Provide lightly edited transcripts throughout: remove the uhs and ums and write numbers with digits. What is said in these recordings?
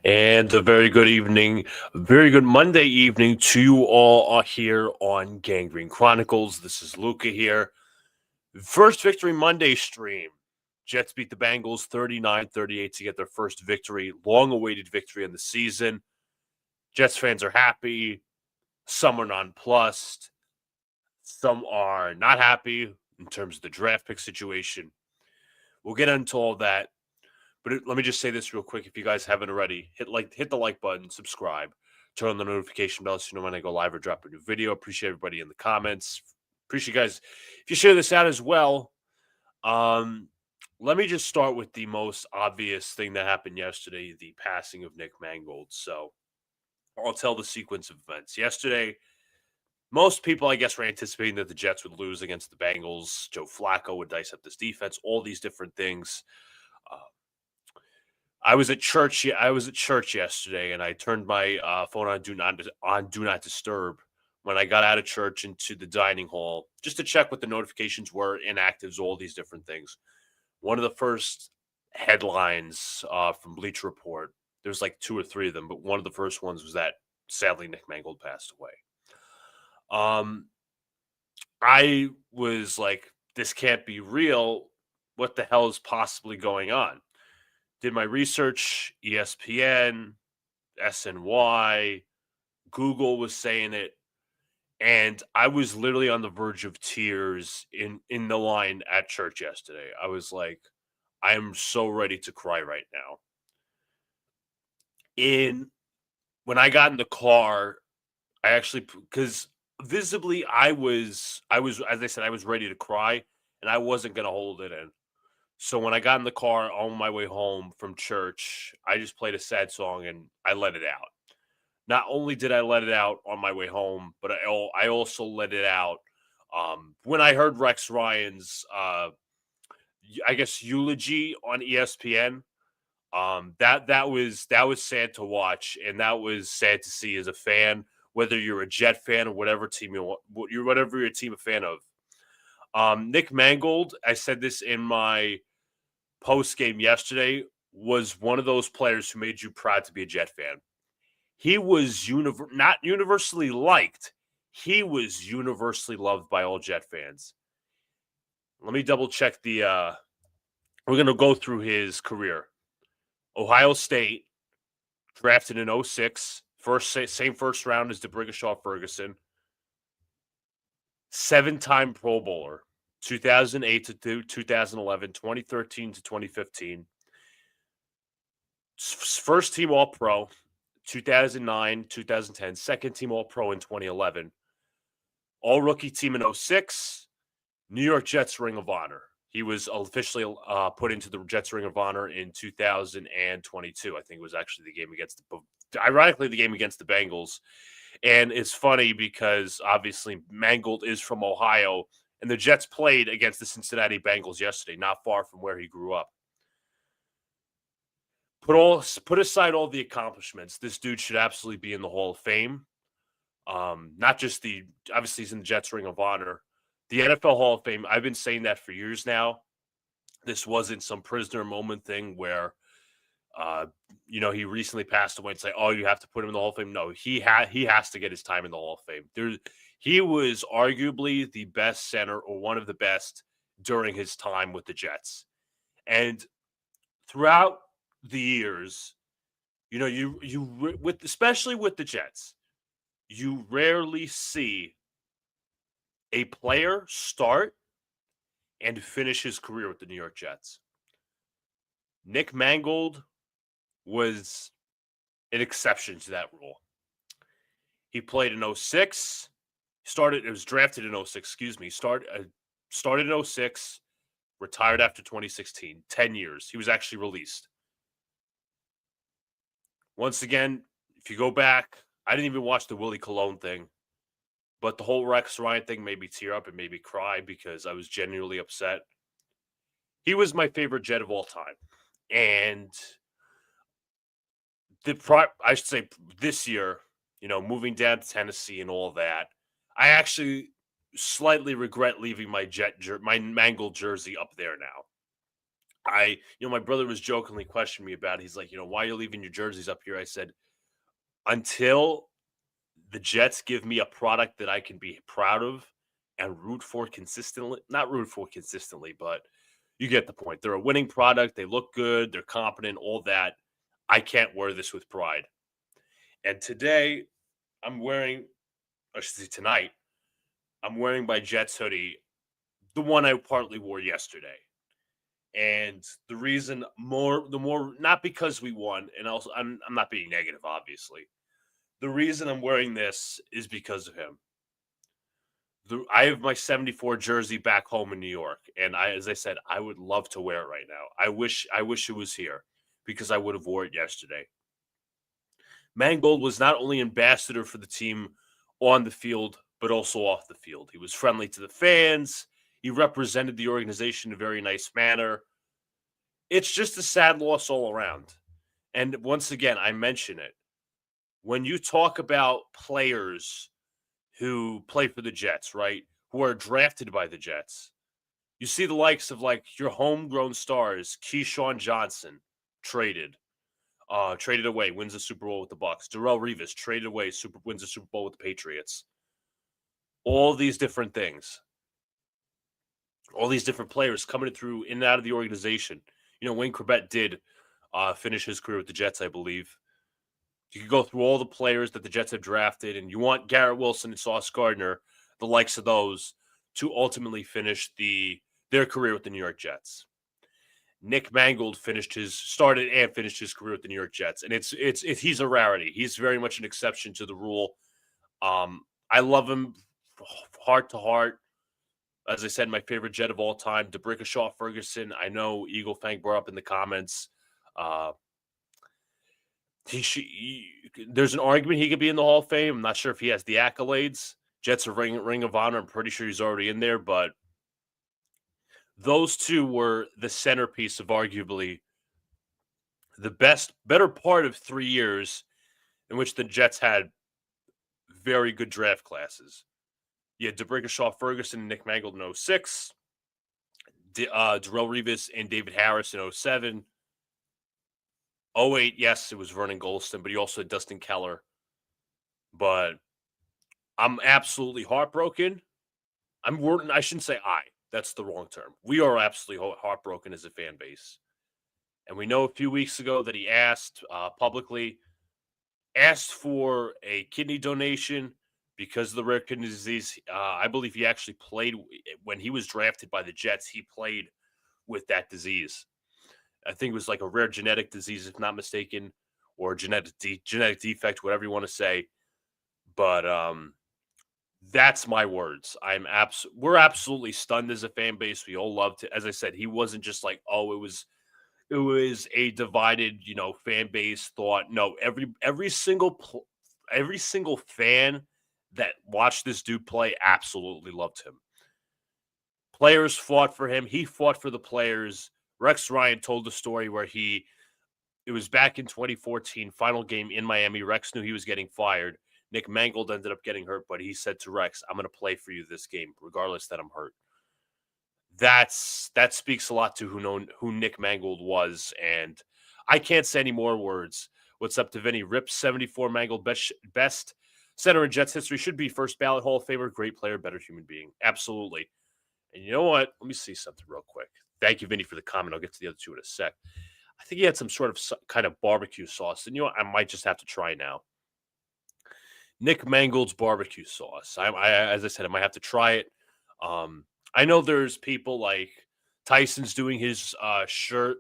And a very good evening, very good Monday evening to you all here on Gangrene Chronicles. This is Luca here. First Victory Monday stream. Jets beat the Bengals 39-38 to get their first victory, long-awaited victory in the season. Jets fans are happy. Some are nonplussed. Some are not happy in terms of the draft pick situation. We'll get into all that. But let me just say this real quick. If you guys haven't already, hit the like button, subscribe, turn on the notification bell so you know when I go live or drop a new video. Appreciate everybody in the comments. Appreciate you guys. If you share this out as well, let me just start with the most obvious thing that happened yesterday, the passing of Nick Mangold. So I'll tell the sequence of events. Yesterday, most people, I guess, were anticipating that the Jets would lose against the Bengals. Joe Flacco would dice up this defense, all these different things. I was at church yesterday, and I turned my phone on do not disturb when I got out of church into the dining hall just to check what the notifications were, inactives, all these different things. One of the first headlines from Bleacher Report, there's like 2 or 3 of them, but one of the first ones was that sadly Nick Mangold passed away. I was like, this can't be real. What the hell is possibly going on? Did my research, ESPN, SNY, Google was saying it, and I was literally on the verge of tears in the line at church yesterday. I was like, I am so ready to cry right now. When I got in the car, I actually, because visibly I was as I said, I was ready to cry, and I wasn't gonna hold it in. So when I got in the car on my way home from church, I just played a sad song and I let it out. Not only did I let it out on my way home, but I also let it out when I heard Rex Ryan's, I guess, eulogy on ESPN. That was sad to watch, and that was sad to see as a fan, whether you're a Jet fan or whatever team whatever you're a team a fan of. Nick Mangold, I said this in my post game yesterday, was one of those players who made you proud to be a Jet fan. He was not universally liked. He was universally loved by all Jet fans. Let me double check we're going to go through his career. Ohio State, drafted in 06, same first round as DeBrickashaw Ferguson. 7-time Pro Bowler, 2008 to 2011, 2013 to 2015. First team All-Pro, 2009, 2010. Second team All-Pro in 2011. All-Rookie team in 06. New York Jets Ring of Honor. He was officially put into the Jets Ring of Honor in 2022. I think it was actually the game against the Bengals. And it's funny because obviously Mangold is from Ohio, and the Jets played against the Cincinnati Bengals yesterday, not far from where he grew up. Put aside all the accomplishments, this dude should absolutely be in the Hall of Fame. Not just obviously he's in the Jets Ring of Honor. The NFL Hall of Fame, I've been saying that for years now. This wasn't some prisoner moment thing where, he recently passed away and say, oh, you have to put him in the Hall of Fame. No, he has to get his time in the Hall of Fame. He was arguably the best center or one of the best during his time with the Jets. And throughout the years, especially with the Jets, you rarely see a player start and finish his career with the New York Jets. Nick Mangold was an exception to that rule. He played in 06. Was drafted in 06, excuse me. Started in 06, retired after 2016. 10 years. He was actually released. Once again, if you go back, I didn't even watch the Willie Colon thing. But the whole Rex Ryan thing made me tear up and made me cry because I was genuinely upset. He was my favorite Jet of all time. And I should say this year, moving down to Tennessee and all that, I actually slightly regret leaving my Mangold jersey up there now. my brother was jokingly questioning me about it. He's like, why are you leaving your jerseys up here? I said, until the Jets give me a product that I can be proud of and root for consistently, not root for consistently, but you get the point. They're a winning product. They look good. They're competent, all that. I can't wear this with pride. And today, I'm wearing, I should say tonight, I'm wearing my Jets hoodie, the one I partly wore yesterday. And the more, not because we won, and also I'm not being negative, obviously. The reason I'm wearing this is because of him. I have my 74 jersey back home in New York, and as I said, I would love to wear it right now. I wish it was here because I would have wore it yesterday. Mangold was not only ambassador for the team on the field, but also off the field. He was friendly to the fans. He represented the organization in a very nice manner. It's just a sad loss all around. And once again, I mention it. When you talk about players who play for the Jets, right, who are drafted by the Jets, you see the likes of like your homegrown stars, Keyshawn Johnson, traded. Traded away, wins the Super Bowl with the Bucks. Darrelle Revis traded away, wins the Super Bowl with the Patriots. All these different things, all these different players coming through in and out of the organization. Wayne Corbett did finish his career with the Jets, I believe. You could go through all the players that the Jets have drafted, and you want Garrett Wilson and Sauce Gardner, the likes of those, to ultimately finish their career with the New York Jets. Nick Mangold started and finished his career with the New York Jets, and he's a rarity. He's very much an exception to the rule. I love him heart to heart. As I said, my favorite Jet of all time, DeBrickashaw Ferguson. I know Eagle Fang brought up in the comments. There's an argument he could be in the Hall of Fame. I'm not sure if he has the accolades. Jets are Ring of Honor. I'm pretty sure he's already in there, but those two were the centerpiece of arguably the better part of 3 years in which the Jets had very good draft classes. You had DeBrickashaw Ferguson and Nick Mangold in 06, Darrelle Revis and David Harris in 07. 08, yes, it was Vernon Golston, but he also had Dustin Keller. But I'm absolutely heartbroken. I shouldn't say I. That's the wrong term. We are absolutely heartbroken as a fan base. And we know a few weeks ago that he publicly asked for a kidney donation because of the rare kidney disease. I believe he actually played when he was drafted by the Jets. He played with that disease. I think it was like a rare genetic disease, if not mistaken, or genetic defect, whatever you want to say. But that's my words. We're absolutely stunned as a fan base. We all loved it. As I said, he wasn't just like, it was a divided, fan base thought. No, every single fan that watched this dude play absolutely loved him. Players fought for him. He fought for the players. Rex Ryan told the story where it was back in 2014, final game in Miami. Rex knew he was getting fired. Nick Mangold ended up getting hurt, but he said to Rex, I'm going to play for you this game, regardless that I'm hurt. That speaks a lot to who Nick Mangold was, and I can't say any more words. What's up to Vinny? Rip 74 Mangold, best center in Jets history, should be first ballot Hall of Famer, great player, better human being. Absolutely. And you know what? Let me see something real quick. Thank you, Vinny, for the comment. I'll get to the other two in a sec. I think he had some sort of kind of barbecue sauce, and I might just have to try now. Nick Mangold's barbecue sauce. As I said, I might have to try it. I know there's people like Tyson's doing his shirt,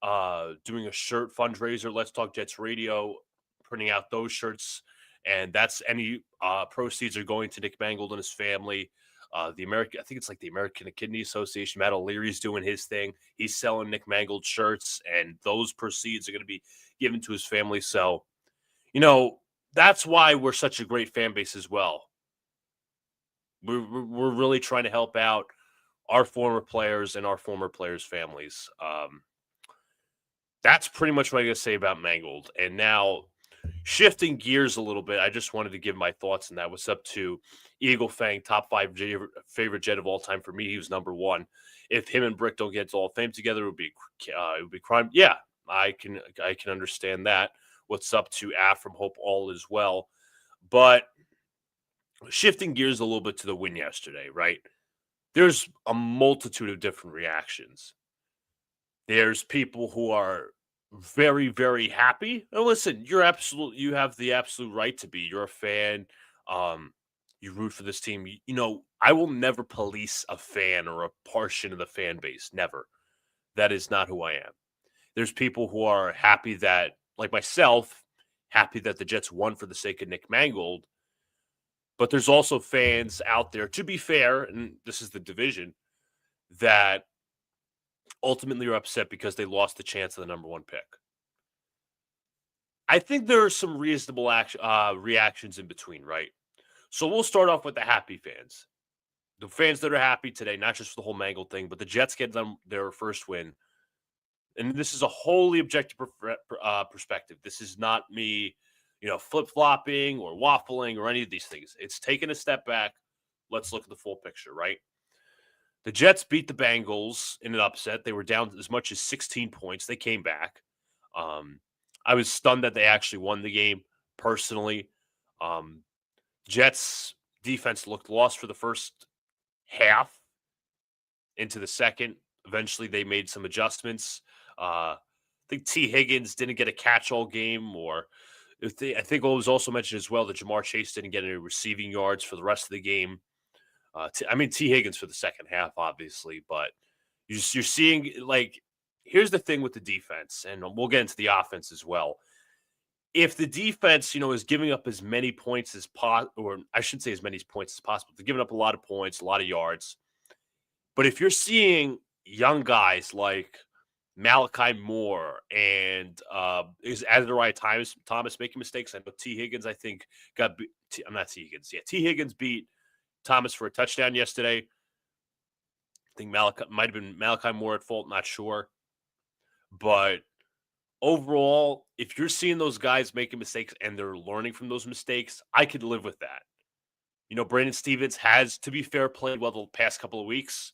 doing a shirt fundraiser. Let's Talk Jets Radio, printing out those shirts, and that's any proceeds are going to Nick Mangold and his family. I think it's like the American Kidney Association. Matt O'Leary's doing his thing. He's selling Nick Mangold shirts, and those proceeds are going to be given to his family. So, that's why we're such a great fan base as well. We're really trying to help out our former players and our former players' families. That's pretty much what I got to say about Mangold. And now, shifting gears a little bit, I just wanted to give my thoughts on that. What's up to Eagle Fang, top five favorite Jet of all time for me. He was number one. If him and Brick don't get to Hall of Fame together, it would be crime. Yeah, I can understand that. What's up to Af from Hope all as well, but shifting gears a little bit to the win yesterday, right? There's a multitude of different reactions. There's people who are very, very happy. And listen, you have the absolute right to be. You're a fan. Um, you root for this team. I will never police a fan or a portion of the fan base. Never. That is not who I am. There's people who are happy that, like myself, happy that the Jets won for the sake of Nick Mangold. But there's also fans out there, to be fair, and this is the division, that ultimately are upset because they lost the chance of the number one pick. I think there are some reasonable reactions in between, right? So we'll start off with the happy fans. The fans that are happy today, not just for the whole Mangold thing, but the Jets get them their first win. And this is a wholly objective perspective. This is not me, flip-flopping or waffling or any of these things. It's taking a step back. Let's look at the full picture, right? The Jets beat the Bengals in an upset. They were down as much as 16 points. They came back. I was stunned that they actually won the game personally. Jets defense looked lost for the first half into the second. Eventually, they made some adjustments. I think T. Higgins didn't get a catch-all game, or I think it was also mentioned as well that Jamar Chase didn't get any receiving yards for the rest of the game. T. Higgins for the second half, obviously, but you're seeing, like, here's the thing with the defense, and we'll get into the offense as well. If the defense, is giving up as many points as possible, or I shouldn't say as many points as possible, they're giving up a lot of points, a lot of yards. But if you're seeing young guys like Malachi Moore and is Adonai Thomas making mistakes, I know T. Higgins, I think, I'm not T. Higgins. Yeah, T. Higgins beat Thomas for a touchdown yesterday. I think might have been Malachi Moore at fault, not sure. But overall, if you're seeing those guys making mistakes and they're learning from those mistakes, I could live with that. Brandon Stevens has, to be fair, played well the past couple of weeks.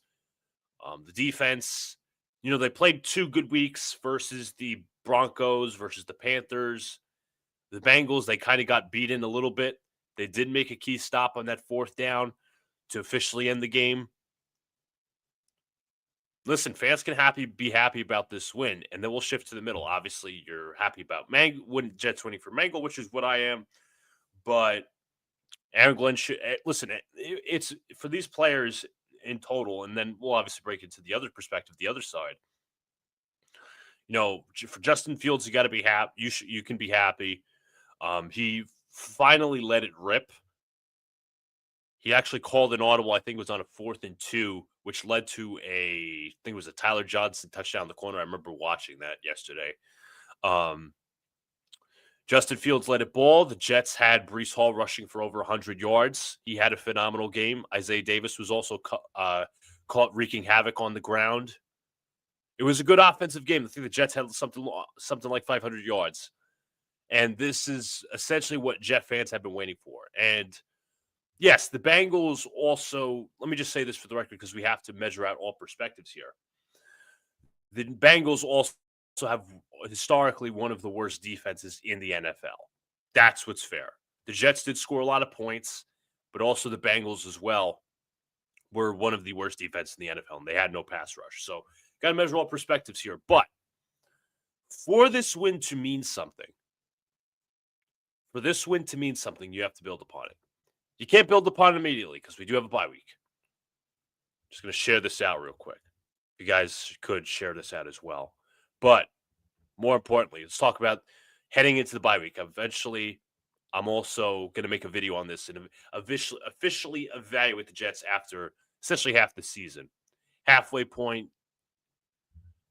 The defense, they played 2 good weeks versus the Broncos, versus the Panthers. The Bengals, they kind of got beaten a little bit. They did make a key stop on that 4th down to officially end the game. Listen, fans can be happy about this win, and then we'll shift to the middle. Obviously, you're happy about Jets winning for Mangold, which is what I am. But Aaron Glenn should listen. It's for these players in total, and then we'll obviously break into the other perspective, the other side. For Justin Fields, you got to be happy. You can be happy. He finally let it rip. He actually called an audible. I think it was on a 4th and 2, which led to I think it was a Tyler Johnson touchdown in the corner. I remember watching that yesterday. Justin Fields led it ball. The Jets had Breece Hall rushing for over 100 yards. He had a phenomenal game. Isaiah Davis was also caught wreaking havoc on the ground. It was a good offensive game. I think the Jets had something like 500 yards. And this is essentially what Jet fans have been waiting for. And yes, the Bengals also, let me just say this for the record because we have to measure out all perspectives here. The Bengals also have historically one of the worst defenses in the NFL. That's what's fair. The Jets did score a lot of points, but also the Bengals as well were one of the worst defenses in the NFL, and they had no pass rush. So got to measure all perspectives here. But for this win to mean something, you have to build upon it. You can't build upon it immediately because we do have a bye week. Just going to share this out real quick. You guys could share this out as well. But more importantly, let's talk about heading into the bye week. Eventually, I'm also going to make a video on this and officially evaluate the Jets after essentially half the season. Halfway point,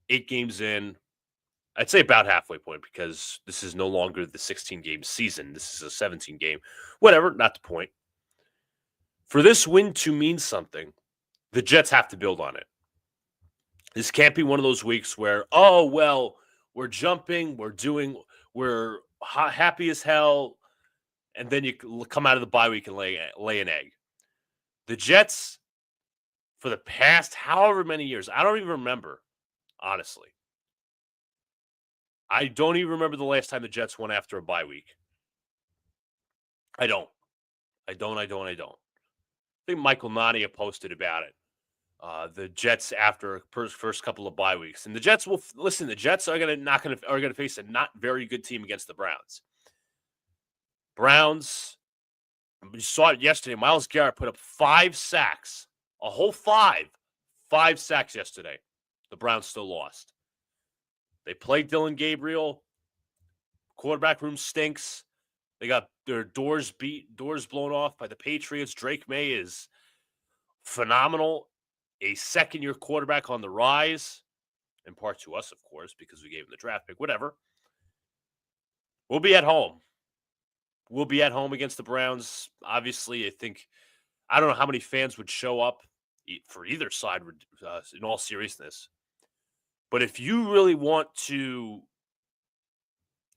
8 games in. I'd say about halfway point because this is no longer the 16-game season. This is a 17-game. Whatever, not the point. For this win to mean something, the Jets have to build on it. This can't be one of those weeks where, we're jumping, we're happy as hell, and then you come out of the bye week and lay an egg. The Jets, for the past however many years, I don't even remember, honestly. I don't even remember the last time the Jets won after a bye week. I don't. I think Michael Nania posted about it. The Jets after first couple of bye weeks, and the Jets will listen. The Jets are gonna face a not very good team against the Browns. Browns, we saw it yesterday. Myles Garrett put up 5 sacks, a whole five sacks yesterday. The Browns still lost. They played Dylan Gabriel. Quarterback room stinks. They got their doors blown off by the Patriots. Drake May is phenomenal. A second-year quarterback on the rise, in part to us, of course, because we gave him the draft pick. Whatever. We'll be at home. We'll be at home against the Browns. Obviously, I don't know how many fans would show up for either side in all seriousness. But if you really want to,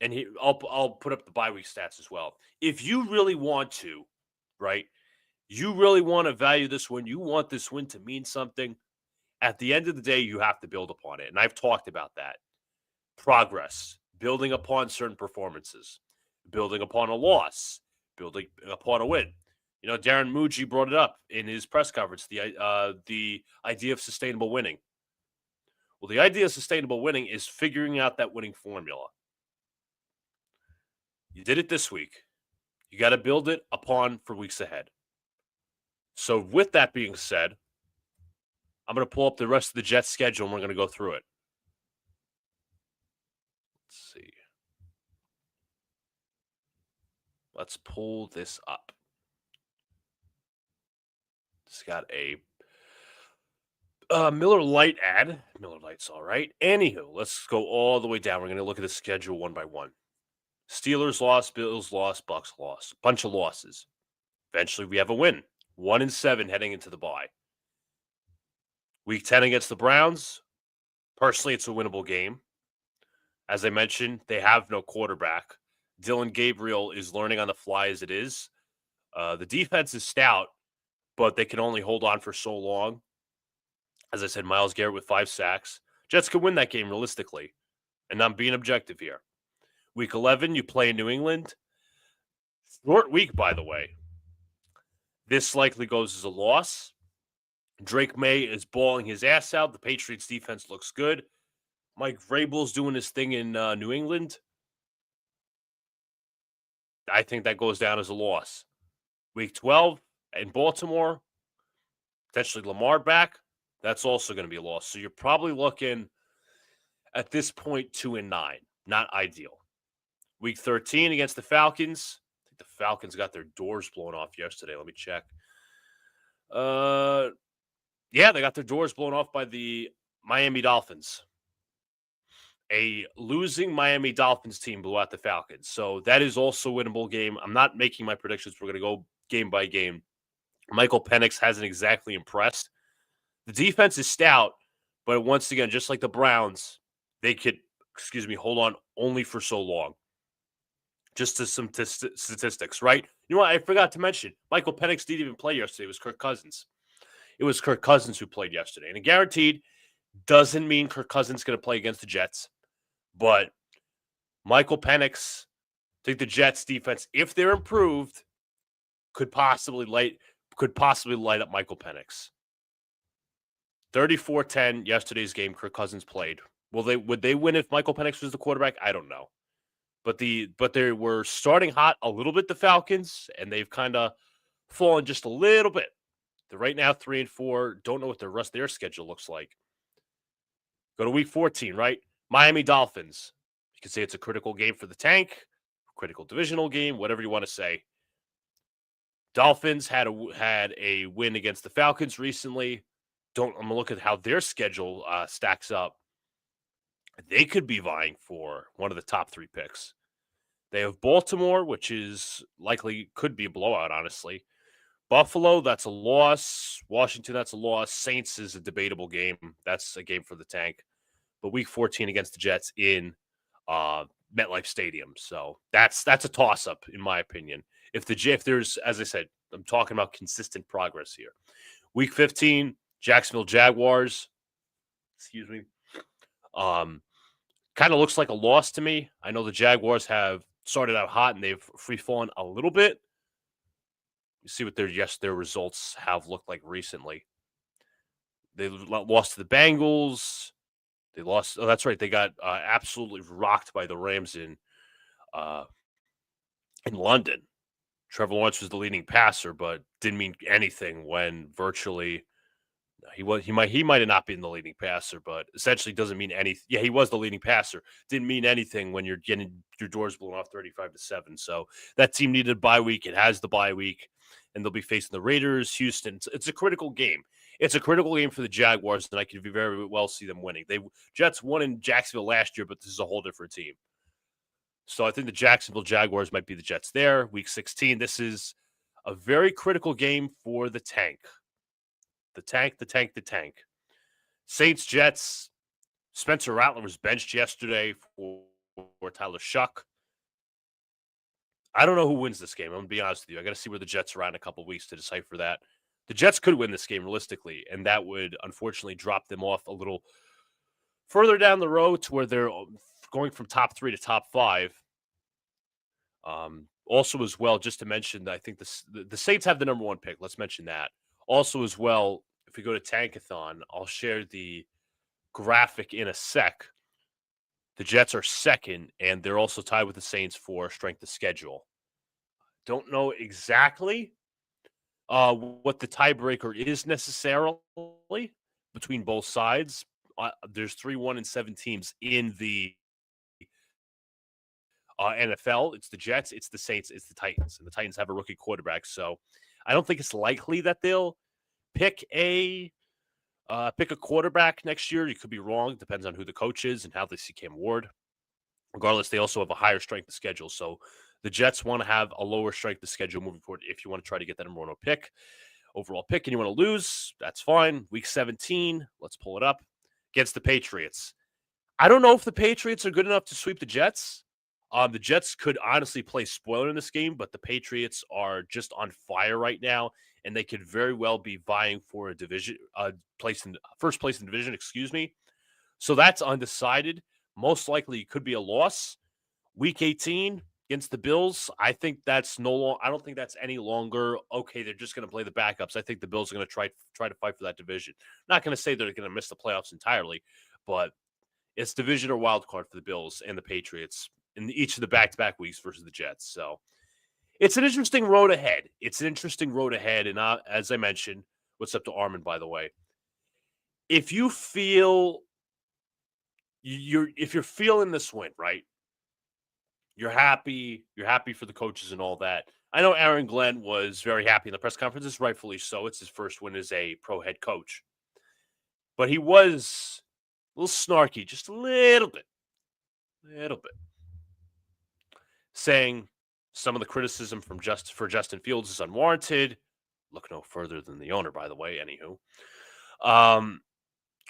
and I'll put up the bye week stats as well. If you really want to, right, you really want to value this win, you want this win to mean something, at the end of the day, you have to build upon it. And I've talked about that. Progress, building upon certain performances, building upon a loss, building upon a win. You know, Darren Muji brought it up in his press conference, the idea of sustainable winning. Well, the idea of sustainable winning is figuring out that winning formula. You did it this week. You got to build it upon for weeks ahead. So with that being said, I'm going to pull up the rest of the Jets schedule and we're going to go through it. Let's see. Let's pull this up. It's got a Miller Lite ad. Miller Lite's all right. Anywho, let's go all the way down. We're going to look at the schedule one by one. Steelers lost, Bills lost, Bucks lost. Bunch of losses. Eventually, we have a win. 1-7 heading into the bye. Week 10 against the Browns. Personally, it's a winnable game. As I mentioned, they have no quarterback. Dylan Gabriel is learning on the fly as it is. The defense is stout, but they can only hold on for so long. As I said, Myles Garrett with 5 sacks. Jets could win that game realistically. And I'm being objective here. Week 11, you play in New England. Short week, by the way. This likely goes as a loss. Drake May is balling his ass out. The Patriots defense looks good. Mike Vrabel's doing his thing in New England. I think that goes down as a loss. Week 12 in Baltimore, potentially Lamar back. That's also going to be a loss. So you're probably looking at this point 2-9. Not ideal. Week 13 against the Falcons. I think the Falcons got their doors blown off yesterday. Let me check. Yeah, they got their doors blown off by the Miami Dolphins. A losing Miami Dolphins team blew out the Falcons. So that is also a winnable game. I'm not making my predictions. We're going to go game by game. Michael Penix hasn't exactly impressed. The defense is stout, but once again, just like the Browns, they could, hold on only for so long. Just to some statistics, right? You know what? I forgot to mention. Michael Penix didn't even play yesterday. It was Kirk Cousins. It was Kirk Cousins who played yesterday. And it guaranteed doesn't mean Kirk Cousins is going to play against the Jets. But Michael Penix, I think the Jets defense, if they're improved, could possibly light up Michael Penix. 34-10 yesterday's game Kirk Cousins played. Would they win if Michael Penix was the quarterback? I don't know. But they were starting hot a little bit, the Falcons, and they've kind of fallen just a little bit. They're right now 3-4. Don't know what the rest of their schedule looks like. Go to week 14, right? Miami Dolphins. You can say it's a critical game for the tank, critical divisional game, whatever you want to say. Dolphins had a win against the Falcons recently. I'm going to look at how their schedule stacks up. They could be vying for one of the top 3 picks. They have Baltimore, which is likely could be a blowout, honestly. Buffalo, that's a loss. Washington, that's a loss. Saints is a debatable game. That's a game for the tank. But week 14 against the Jets in MetLife Stadium. So that's a toss-up, in my opinion. If there's, as I said, I'm talking about consistent progress here. Week 15, Jacksonville Jaguars. Excuse me. Kind of looks like a loss to me. I know the Jaguars have started out hot and they've free fallen a little bit. You see what their results have looked like recently. They lost to the Bengals. They lost. Oh, that's right. They got absolutely rocked by the Rams in London. Trevor Lawrence was the leading passer, but didn't mean anything when virtually he might have not been the leading passer, but essentially doesn't mean anything. Yeah, he was the leading passer. Didn't mean anything when you're getting your doors blown off 35-7. So that team needed a bye week. It has the bye week, and they'll be facing the Raiders, Houston. It's a critical game. It's a critical game for the Jaguars, and I could very well see them winning. Jets won in Jacksonville last year, but this is a whole different team. So I think the Jacksonville Jaguars might be the Jets there. Week 16, this is a very critical game for the tank. The tank. Saints, Jets. Spencer Rattler was benched yesterday for Tyler Shuck. I don't know who wins this game. I'm going to be honest with you. I got to see where the Jets are at in a couple of weeks to decipher that. The Jets could win this game realistically, and that would unfortunately drop them off a little further down the road to where they're going from top 3 to top 5. Also, as well, just to mention, I think the Saints have the number 1 pick. Let's mention that. Also, as well, if we go to Tankathon, I'll share the graphic in a sec. The Jets are second, and they're also tied with the Saints for strength of schedule. Don't know exactly what the tiebreaker is necessarily between both sides. There's 3, 1, and 7 teams in the NFL. It's the Jets, it's the Saints, it's the Titans, and the Titans have a rookie quarterback. So I don't think it's likely that they'll pick a quarterback next year. You could be wrong. It depends on who the coach is and how they see Cam Ward. Regardless, they also have a higher strength of schedule. So the Jets want to have a lower strength of schedule moving forward if you want to try to get that number 1 overall pick, and you want to lose, that's fine. Week 17, let's pull it up, against the Patriots. I don't know if the Patriots are good enough to sweep the Jets. The Jets could honestly play spoiler in this game, but the Patriots are just on fire right now, and they could very well be vying for a first place in the division, excuse me. So that's undecided. Most likely it could be a loss. Week 18 against the Bills, I think that's I don't think that's any longer, okay, they're just going to play the backups. I think the Bills are going to try to fight for that division. Not going to say they're going to miss the playoffs entirely, but it's division or wild card for the Bills and the Patriots in each of the back-to-back weeks versus the Jets. So it's an interesting road ahead. And as I mentioned, what's up to Armin, by the way? If you feel if you're feeling this win, right? You're happy for the coaches and all that. I know Aaron Glenn was very happy in the press conferences, rightfully so. It's his first win as a pro head coach. But he was a little snarky, just a little bit. Saying some of the criticism for Justin Fields is unwarranted. Look no further than the owner, by the way, anywho.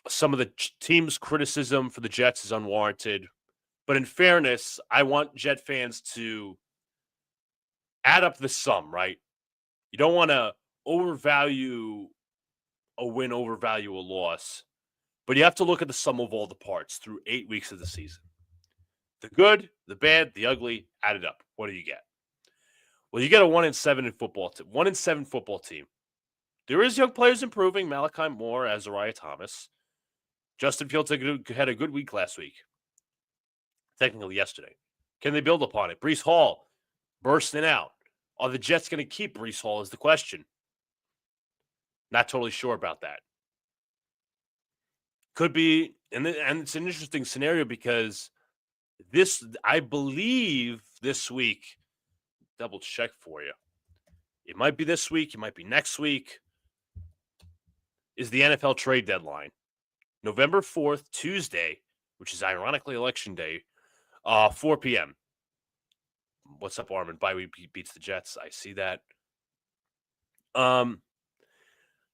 Some of the team's criticism for the Jets is unwarranted. But in fairness, I want Jet fans to add up the sum, right? You don't want to overvalue a win, overvalue a loss. But you have to look at the sum of all the parts through 8 weeks of the season. The good, the bad, the ugly, added up. What do you get? Well, you get a 1-7 football team. 1-7 football team. There is young players improving. Malachi Moore, Azariah Thomas. Justin Fields had a good week last week. Technically yesterday. Can they build upon it? Breece Hall bursting out. Are the Jets going to keep Breece Hall is the question. Not totally sure about that. Could be, and it's an interesting scenario because I believe this week, double check for you. It might be this week, it might be next week, is the NFL trade deadline. November 4th, Tuesday, which is ironically Election Day, 4 p.m. What's up, Armin? Bye week beats the Jets. I see that.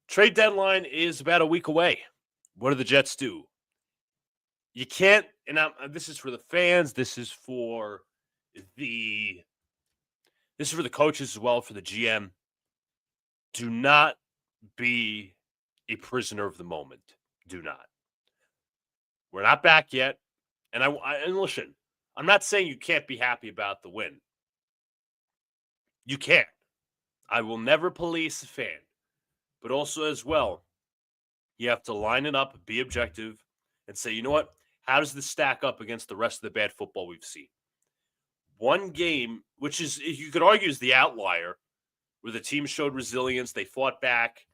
Trade deadline is about a week away. What do the Jets do? You can't, and this is for the fans. This is for the coaches as well, for the GM. Do not be a prisoner of the moment. Do not. We're not back yet. And listen, I'm not saying you can't be happy about the win. You can't. I will never police a fan. But also, as well, you have to line it up, be objective, and say, you know what? How does this stack up against the rest of the bad football we've seen? One game, which is, you could argue, is the outlier, where the team showed resilience, they fought back.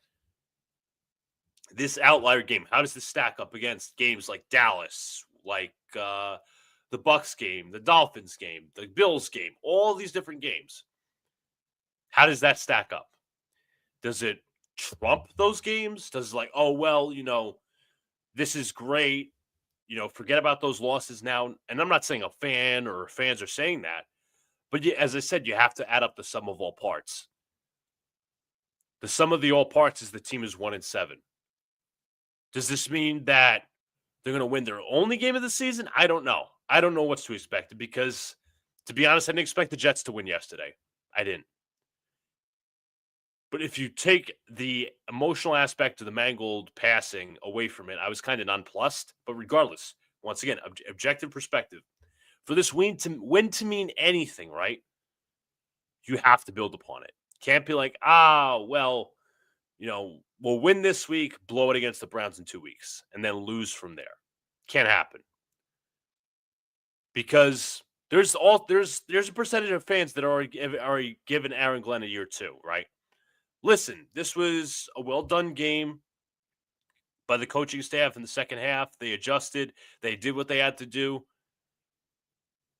This outlier game, how does this stack up against games like Dallas, like the Bucks game, the Dolphins game, the Bills game, all these different games? How does that stack up? Does it trump those games? Does it like, oh, well, this is great. Forget about those losses now. And I'm not saying a fan or fans are saying that, but as I said, you have to add up the sum of all parts. The sum of the all parts is the team is 1-7. Does this mean that they're going to win their only game of the season? I don't know. I don't know what's to expect because, to be honest, I didn't expect the Jets to win yesterday. I didn't. But if you take the emotional aspect of the Mangold passing away from it, I was kind of nonplussed. But regardless, once again, objective perspective. For this win to mean anything, right? You have to build upon it. Can't be like, well, we'll win this week, blow it against the Browns in 2 weeks, and then lose from there. Can't happen. Because there's a percentage of fans that are giving Aaron Glenn a year 2, right? Listen, this was a well-done game by the coaching staff in the second half. They adjusted. They did what they had to do.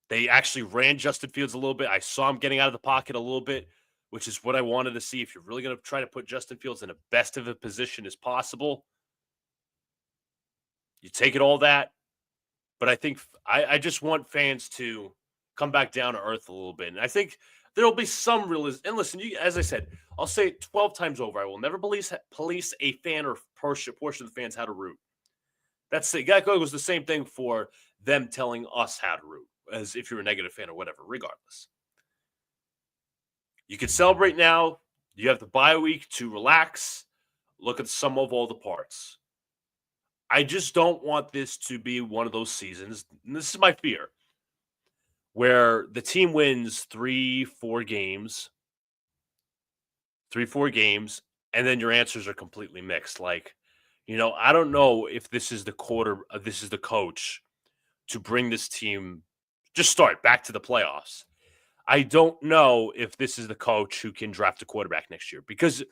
They actually ran Justin Fields a little bit. I saw him getting out of the pocket a little bit, which is what I wanted to see. If you're really going to try to put Justin Fields in the best of a position as possible, you take it all that. But I think I just want fans to come back down to earth a little bit. And I think there'll be some realism. And listen, as I said, I'll say it 12 times over. I will never police a fan or portion of the fans how to root. That goes the same thing for them telling us how to root, as if you're a negative fan or whatever, regardless. You can celebrate now. You have the bye week to relax, look at the sum of all the parts. I just don't want this to be one of those seasons, and this is my fear, where the team wins 3-4 games, and then your answers are completely mixed. Like, I don't know if this is the coach to bring this team, just start back to the playoffs. I don't know if this is the coach who can draft a quarterback next year, because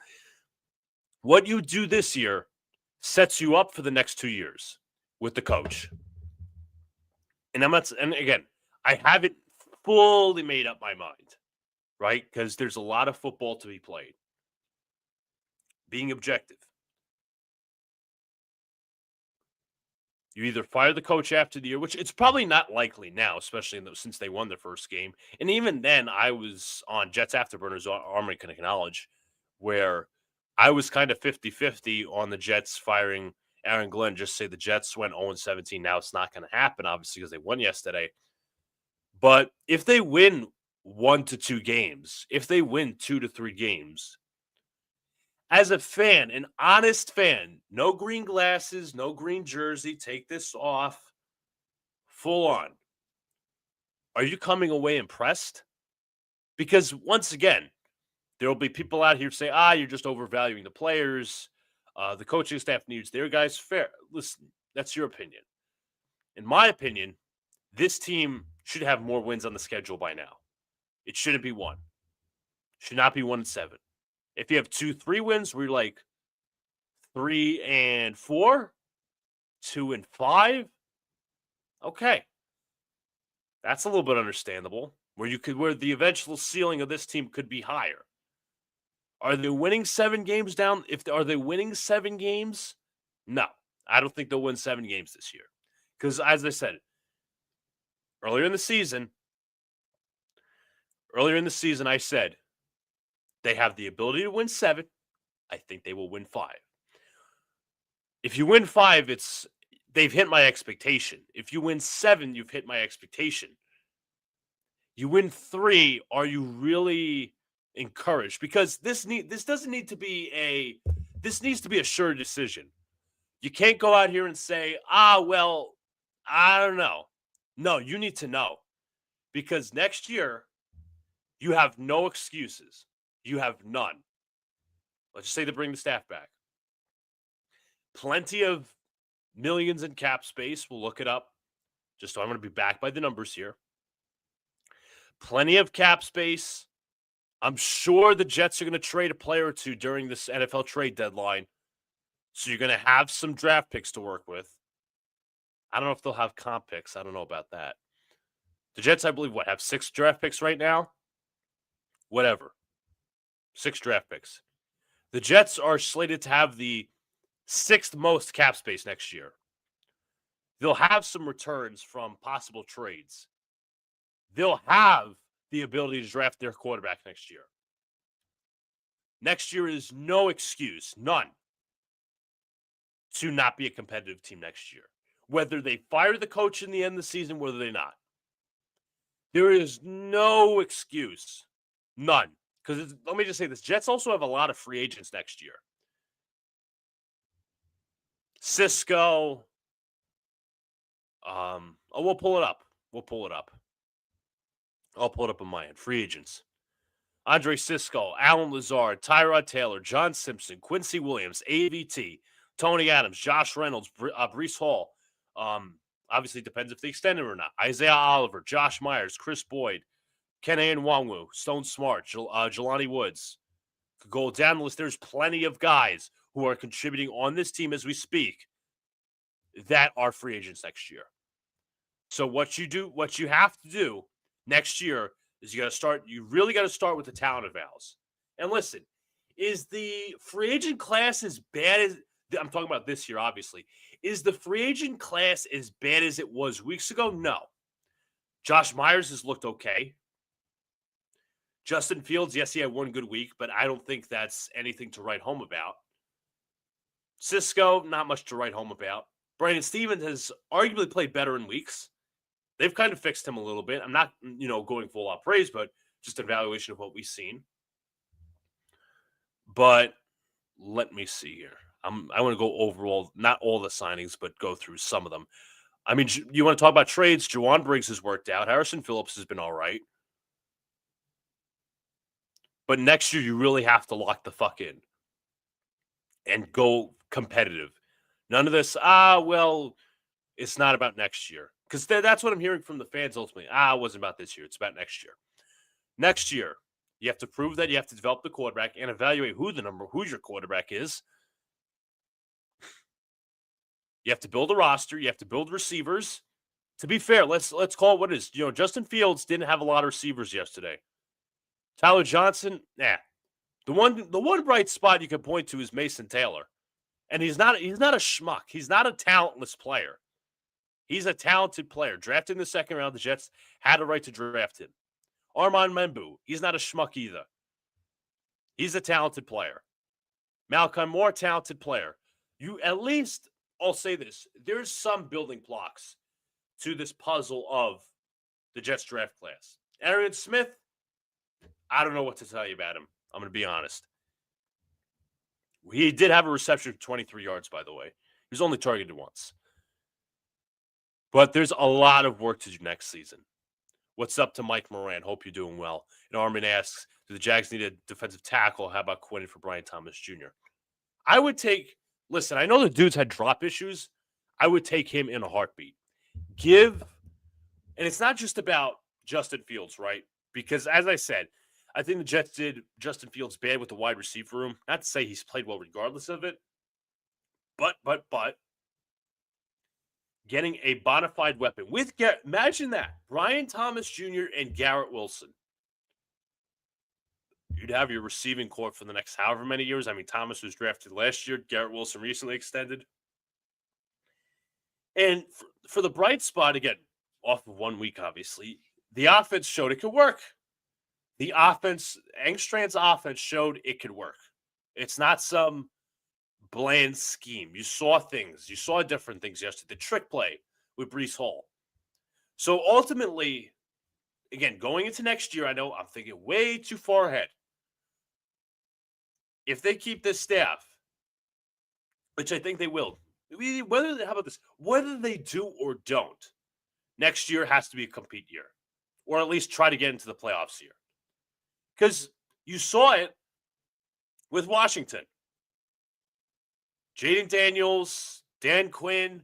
what you do this year sets you up for the next 2 years with the coach. And again, I haven't fully made up my mind, right? Because there's a lot of football to be played. Being objective. You either fire the coach after the year, which it's probably not likely now, especially since they won their first game. And even then, I was on Jets Afterburners, Armory can acknowledge, where I was kind of 50-50 on the Jets firing Aaron Glenn. Just say the Jets went 0-17. Now it's not going to happen, obviously, because they won yesterday. But if they win 1 to 2 games, if they win 2 to 3 games, as a fan, an honest fan, no green glasses, no green jersey, take this off, full on. Are you coming away impressed? Because once again, there will be people out here say, you're just overvaluing the players. The coaching staff needs their guys. Fair. Listen, that's your opinion. In my opinion, this team should have more wins on the schedule by now. It shouldn't be 1. Should not be 1-7. If you have 2-3 wins, we're like 3-4, 2-5. Okay. That's a little bit understandable. Where the eventual ceiling of this team could be higher. Are they winning 7 games down? Are they winning 7 games? No. I don't think they'll win 7 games this year. Because as I said, earlier in the season, I said they have the ability to win 7. I think they will win 5. If you win 5, they've hit my expectation. If you win 7, you've hit my expectation. You win 3, are you really encouraged because this doesn't need to be this needs to be a sure decision. You can't go out here and say, well, I don't know. No, you need to know because next year you have no excuses. You have none. Let's just say to bring the staff back. Plenty of millions in cap space. We'll look it up. Just so I'm going to be back by the numbers here. Plenty of cap space. I'm sure the Jets are going to trade a player or two during this NFL trade deadline. So you're going to have some draft picks to work with. I don't know if they'll have comp picks. I don't know about that. The Jets, I believe, have 6 draft picks right now? Whatever. 6 draft picks. The Jets are slated to have the 6th most cap space next year. They'll have some returns from possible trades. They'll have the ability to draft their quarterback next year. Next year is no excuse, none, to not be a competitive team next year. Whether they fire the coach in the end of the season, whether they not. There is no excuse. None. Because let me just say this. Jets also have a lot of free agents next year. Cisco. We'll pull it up. I'll pull it up on my end. Free agents. Andre Cisco, Alan Lazard, Tyrod Taylor, John Simpson, Quincy Williams, AVT, Tony Adams, Josh Reynolds, Breece Hall. Obviously, depends if they extend him or not. Isaiah Oliver, Josh Myers, Chris Boyd, Kenny Nwangwu, Stone Smart, Jelani Woods. Could go down the list. There's plenty of guys who are contributing on this team as we speak that are free agents next year. So what you have to do next year is you really got to start with the talent evals. And listen, is the free agent class as bad as, I'm talking about this year, obviously. Is the free agent class as bad as it was weeks ago? No. Josh Myers has looked okay. Justin Fields, yes, he had one good week, but I don't think that's anything to write home about. Cisco, not much to write home about. Brandon Stevens has arguably played better in weeks. They've kind of fixed him a little bit. I'm not, going full out praise, but just an evaluation of what we've seen. But let me see here. I want to go overall, not all the signings, but go through some of them. I mean, you want to talk about trades? Juwan Briggs has worked out. Harrison Phillips has been all right. But next year, you really have to lock the fuck in and go competitive. None of this, it's not about next year. Because that's what I'm hearing from the fans ultimately. It wasn't about this year. It's about next year. Next year, you have to prove that you have to develop the quarterback and evaluate who your quarterback is. You have to build a roster. You have to build receivers. To be fair, let's call it what it is. Justin Fields didn't have a lot of receivers yesterday. Tyler Johnson, The one bright spot you can point to is Mason Taylor. And he's not a schmuck. He's not a talentless player. He's a talented player. Drafted in the second round, the Jets had a right to draft him. Armand Membu, he's not a schmuck either. He's a talented player. Malcolm Moore, talented player. I'll say this, there's some building blocks to this puzzle of the Jets draft class. Arian Smith, I don't know what to tell you about him. I'm going to be honest. He did have a reception for 23 yards, by the way. He was only targeted once. But there's a lot of work to do next season. What's up to Mike Moran? Hope you're doing well. And Armin asks, do the Jags need a defensive tackle? How about Quinnen for Brian Thomas Jr.? I would listen, I know the dude's had drop issues. I would take him in a heartbeat. And it's not just about Justin Fields, right? Because as I said, I think the Jets did Justin Fields bad with the wide receiver room. Not to say he's played well regardless of it. But getting a bona fide weapon with imagine that. Brian Thomas Jr. and Garrett Wilson. You'd have your receiving corps for the next however many years. I mean, Thomas was drafted last year. Garrett Wilson recently extended. And for the bright spot, again, off of 1 week, obviously, the offense showed it could work. Engstrand's offense showed it could work. It's not some bland scheme. You saw things. You saw different things yesterday. The trick play with Breece Hall. So ultimately, again, going into next year, I know I'm thinking way too far ahead. if they keep this staff, which I think they will, how about this? Whether they do or don't, next year has to be a compete year, or at least try to get into the playoffs here. Because you saw it with Washington. Jaden Daniels, Dan Quinn,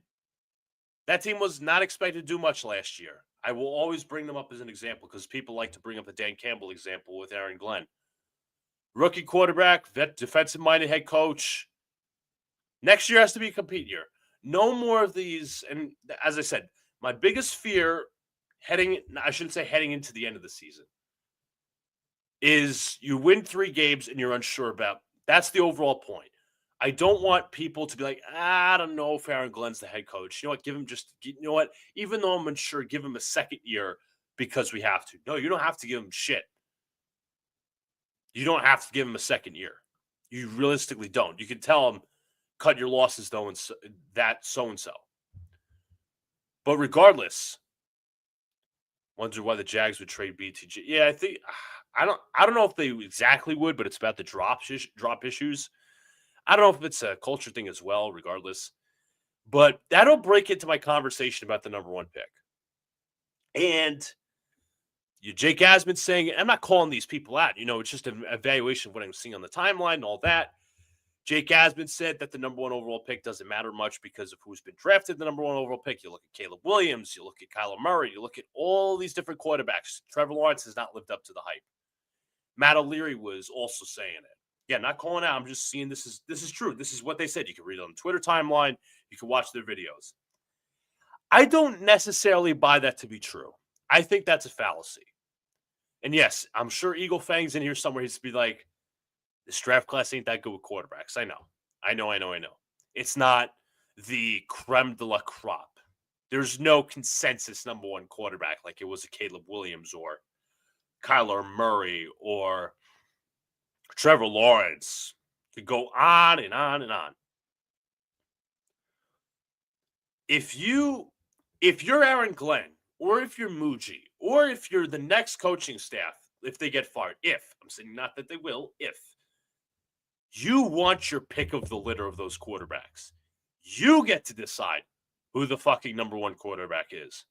that team was not expected to do much last year. I will always bring them up as an example because people like to bring up the Dan Campbell example with Aaron Glenn. Rookie quarterback, defensive-minded head coach. Next year has to be a compete year. No more of these. And as I said, my biggest fear heading into the end of the season is you win 3 games and you're unsure about. That's the overall point. I don't want people to be like, I don't know if Aaron Glenn's the head coach. You know what? Even though I'm unsure, give him a second year because we have to. No, you don't have to give him shit. You don't have to give him a second year. You realistically don't. You can tell him, cut your losses though, and that so-and-so. But regardless, wonder why the Jags would trade BTJ. Yeah, I don't know if they exactly would, but it's about the drop issues. I don't know if it's a culture thing as well, regardless. But that'll break into my conversation about the number 1 pick. And Jake Asman saying, I'm not calling these people out. It's just an evaluation of what I'm seeing on the timeline and all that. Jake Asman said that the number 1 overall pick doesn't matter much because of who's been drafted the number 1 overall pick. You look at Caleb Williams, you look at Kyler Murray, you look at all these different quarterbacks. Trevor Lawrence has not lived up to the hype. Matt O'Leary was also saying it. Yeah, not calling out. I'm just seeing this is true. This is what they said. You can read it on the Twitter timeline. You can watch their videos. I don't necessarily buy that to be true. I think that's a fallacy. And yes, I'm sure Eagle Fang's in here somewhere. He's to be like, this draft class ain't that good with quarterbacks. I know. It's not the creme de la crop. There's no consensus number 1 quarterback like it was a Caleb Williams or Kyler Murray or Trevor Lawrence. Could go on and on and on. If you're Aaron Glenn, or if you're Muji, or if you're the next coaching staff, if they get fired, I'm saying not that they will, if you want your pick of the litter of those quarterbacks, you get to decide who the fucking number 1 quarterback is.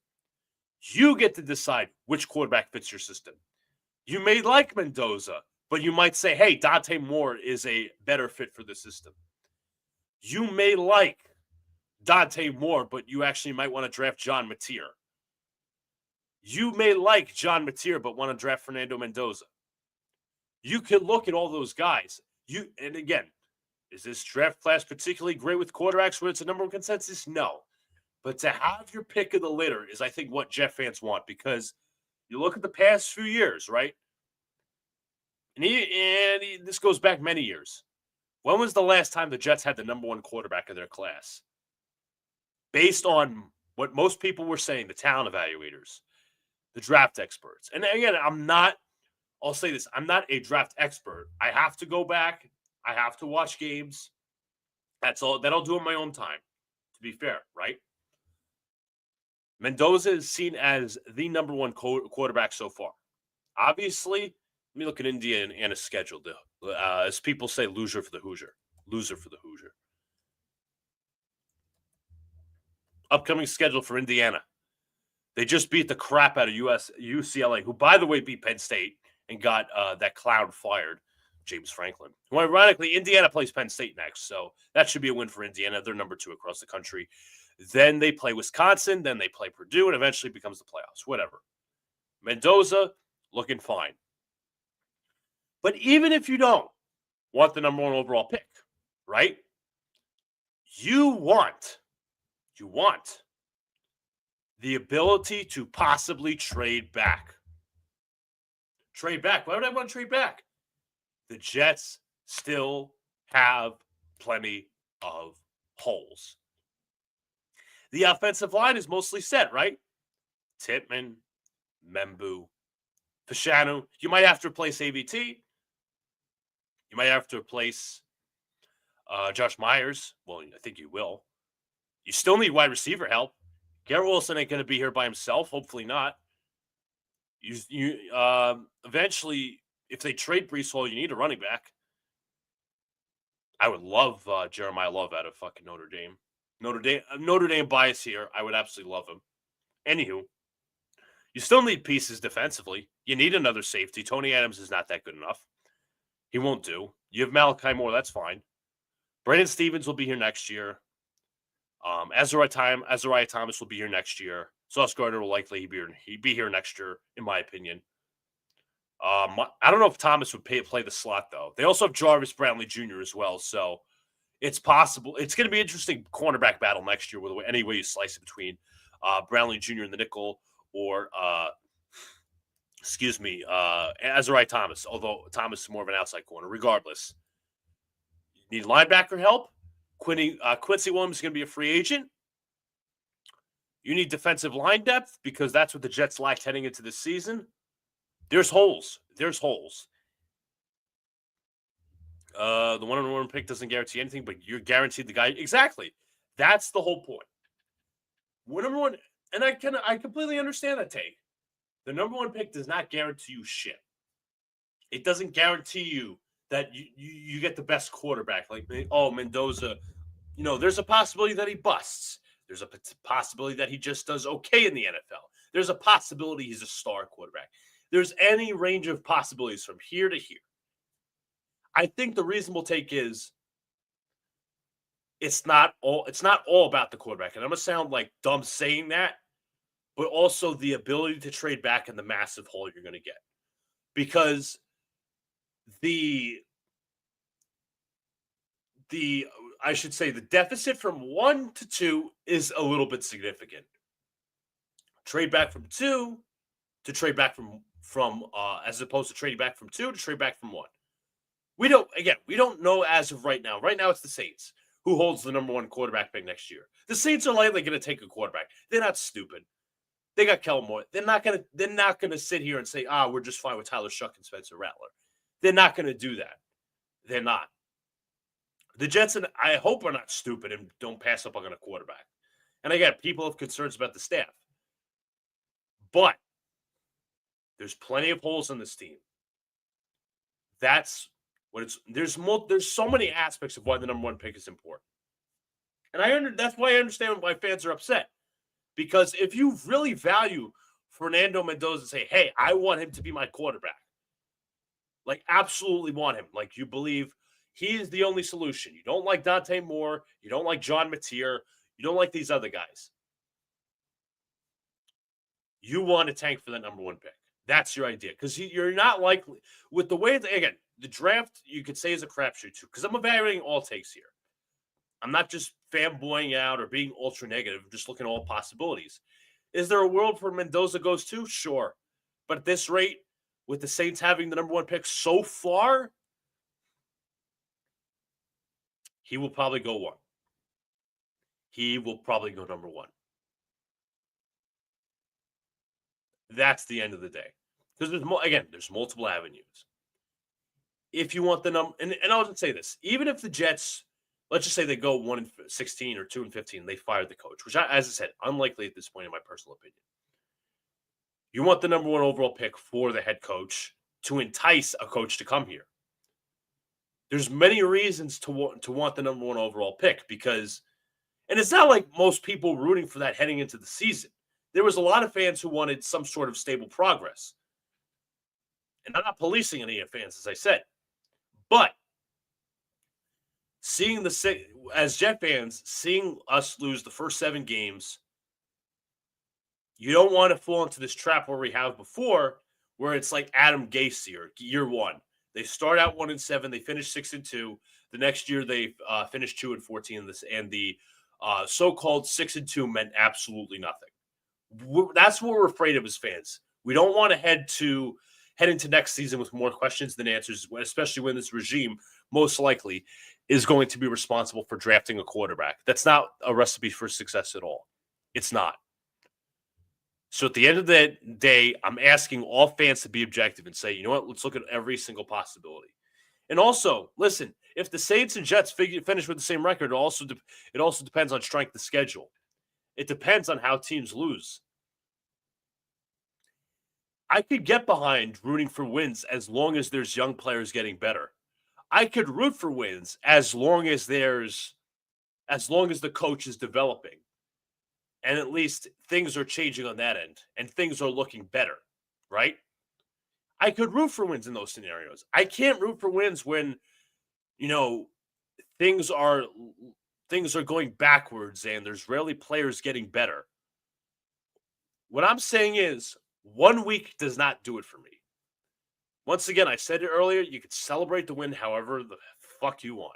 You get to decide which quarterback fits your system. You may like Mendoza, but you might say, hey, Dante Moore is a better fit for the system. You may like Dante Moore, but you actually might want to draft John Mateer. You may like John Mateer, but want to draft Fernando Mendoza. You can look at all those guys. And again, is this draft class particularly great with quarterbacks where it's a number 1 consensus? No. But to have your pick of the litter is, I think, what Jet fans want, because you look at the past few years, right? And this goes back many years. When was the last time the Jets had the number 1 quarterback of their class? Based on what most people were saying, the talent evaluators, the draft experts. And again, I'll say this, I'm not a draft expert. I have to go back. I have to watch games. That's all. That I'll do in my own time, to be fair, right? Mendoza is seen as the number 1 quarterback so far. Obviously, let me look at Indiana's schedule. As people say, loser for the Hoosier. Upcoming schedule for Indiana. They just beat the crap out of UCLA, who, by the way, beat Penn State and got that clown fired, James Franklin. Who, ironically, Indiana plays Penn State next, so that should be a win for Indiana. They're number 2 across the country. Then they play Wisconsin. Then they play Purdue, and eventually becomes the playoffs. Whatever. Mendoza, looking fine. But even if you don't want the number 1 overall pick, right? You want the ability to possibly trade back. Trade back. Why would I want to trade back? The Jets still have plenty of holes. The offensive line is mostly set, right? Tittman, Membu, Fashanu. You might have to replace AVT. You might have to replace Josh Myers. Well, I think you will. You still need wide receiver help. Garrett Wilson ain't going to be here by himself. Hopefully not. You eventually, if they trade Breece Hall, you need a running back. I would love Jeremiah Love out of fucking Notre Dame. Notre Dame bias here. I would absolutely love him. Anywho, you still need pieces defensively. You need another safety. Tony Adams is not that good enough. He won't do. You have Malachi Moore. That's fine. Brandon Stevens will be here next year. Azariah Thomas will be here next year. Sauce Gardner will likely be here next year, in my opinion. I don't know if Thomas would play the slot, though. They also have Jarvis Brownlee Jr. as well, so it's possible. It's going to be an interesting cornerback battle next year, any way you slice it between Brownlee Jr. in the nickel or, Azariah Thomas, although Thomas is more of an outside corner. Regardless, you need linebacker help. Quincy Williams is going to be a free agent. You need defensive line depth because that's what the Jets lacked heading into this season. There's holes. The 1-on-1 pick doesn't guarantee anything, but you're guaranteed the guy. Exactly. That's the whole point. Number one, and I completely understand that take. The number one pick does not guarantee you shit. It doesn't guarantee you that you get the best quarterback. Like, Mendoza, there's a possibility that he busts. There's a possibility that he just does okay in the NFL. There's a possibility he's a star quarterback. There's any range of possibilities from here to here. I think the reasonable take is it's not all about the quarterback. And I'm going to sound like dumb saying that, but also the ability to trade back in the massive hole you're going to get. Because the deficit from 1 to 2 is a little bit significant. Trade back from 2 to trade back from as opposed to trading back from 2 to trade back from 1. We don't know as of right now. Right now, it's the Saints who holds the number 1 quarterback pick next year. The Saints are likely going to take a quarterback. They're not stupid. They got Kellen Moore. They're not going to sit here and say, we're just fine with Tyler Shuck and Spencer Rattler. They're not going to do that. They're not. The Jets, and I hope, are not stupid and don't pass up on a quarterback. And again, people have concerns about the staff. But there's plenty of holes in this team. That's what there's so many aspects of why the number 1 pick is important. And that's why I understand why fans are upset. Because if you really value Fernando Mendoza and say, hey, I want him to be my quarterback, like absolutely want him, like you believe he is the only solution. You don't like Dante Moore. You don't like John Mateer. You don't like these other guys. You want to tank for the number 1 pick. That's your idea. Because you're not likely, with the way, again, the draft, you could say is a crapshoot too. Because I'm evaluating all takes here. I'm not just fanboying out or being ultra negative. I'm just looking at all possibilities. Is there a world where Mendoza goes to? Sure. But at this rate, with the Saints having the number 1 pick so far, he will probably go 1. He will probably go number 1. That's the end of the day. Because there's multiple avenues. If you want the number, and I'll just say this, even if the Jets, let's just say they go 1-16 or 2-15, they fired the coach, which, as I said, unlikely at this point in my personal opinion. You want the number 1 overall pick for the head coach to entice a coach to come here. There's many reasons to want the number 1 overall pick because, and it's not like most people rooting for that heading into the season. There was a lot of fans who wanted some sort of stable progress. And I'm not policing any of fans, as I said. But as Jet fans, seeing us lose the first 7 games, you don't want to fall into this trap where we have before, where it's like Adam Gase year 1. They start out 1-7, they finish 6-2. The next year they finished 2-14. And the so-called 6-2 meant absolutely nothing. That's what we're afraid of as fans. We don't want to head into next season with more questions than answers, especially when this regime most likely is going to be responsible for drafting a quarterback. That's not a recipe for success at all. It's not. So at the end of the day, I'm asking all fans to be objective and say, you know what, let's look at every single possibility. And also, listen, if the Saints and Jets finish with the same record, it also depends on strength of schedule. It depends on how teams lose. I could get behind rooting for wins as long as there's young players getting better. I could root for wins as long as the coach is developing. And at least things are changing on that end and things are looking better, right? I could root for wins in those scenarios. I can't root for wins when, you know, things are things are going backwards and there's rarely players getting better. What I'm saying is 1 week does not do it for me. Once again, I said it earlier, you can celebrate the win however the fuck you want.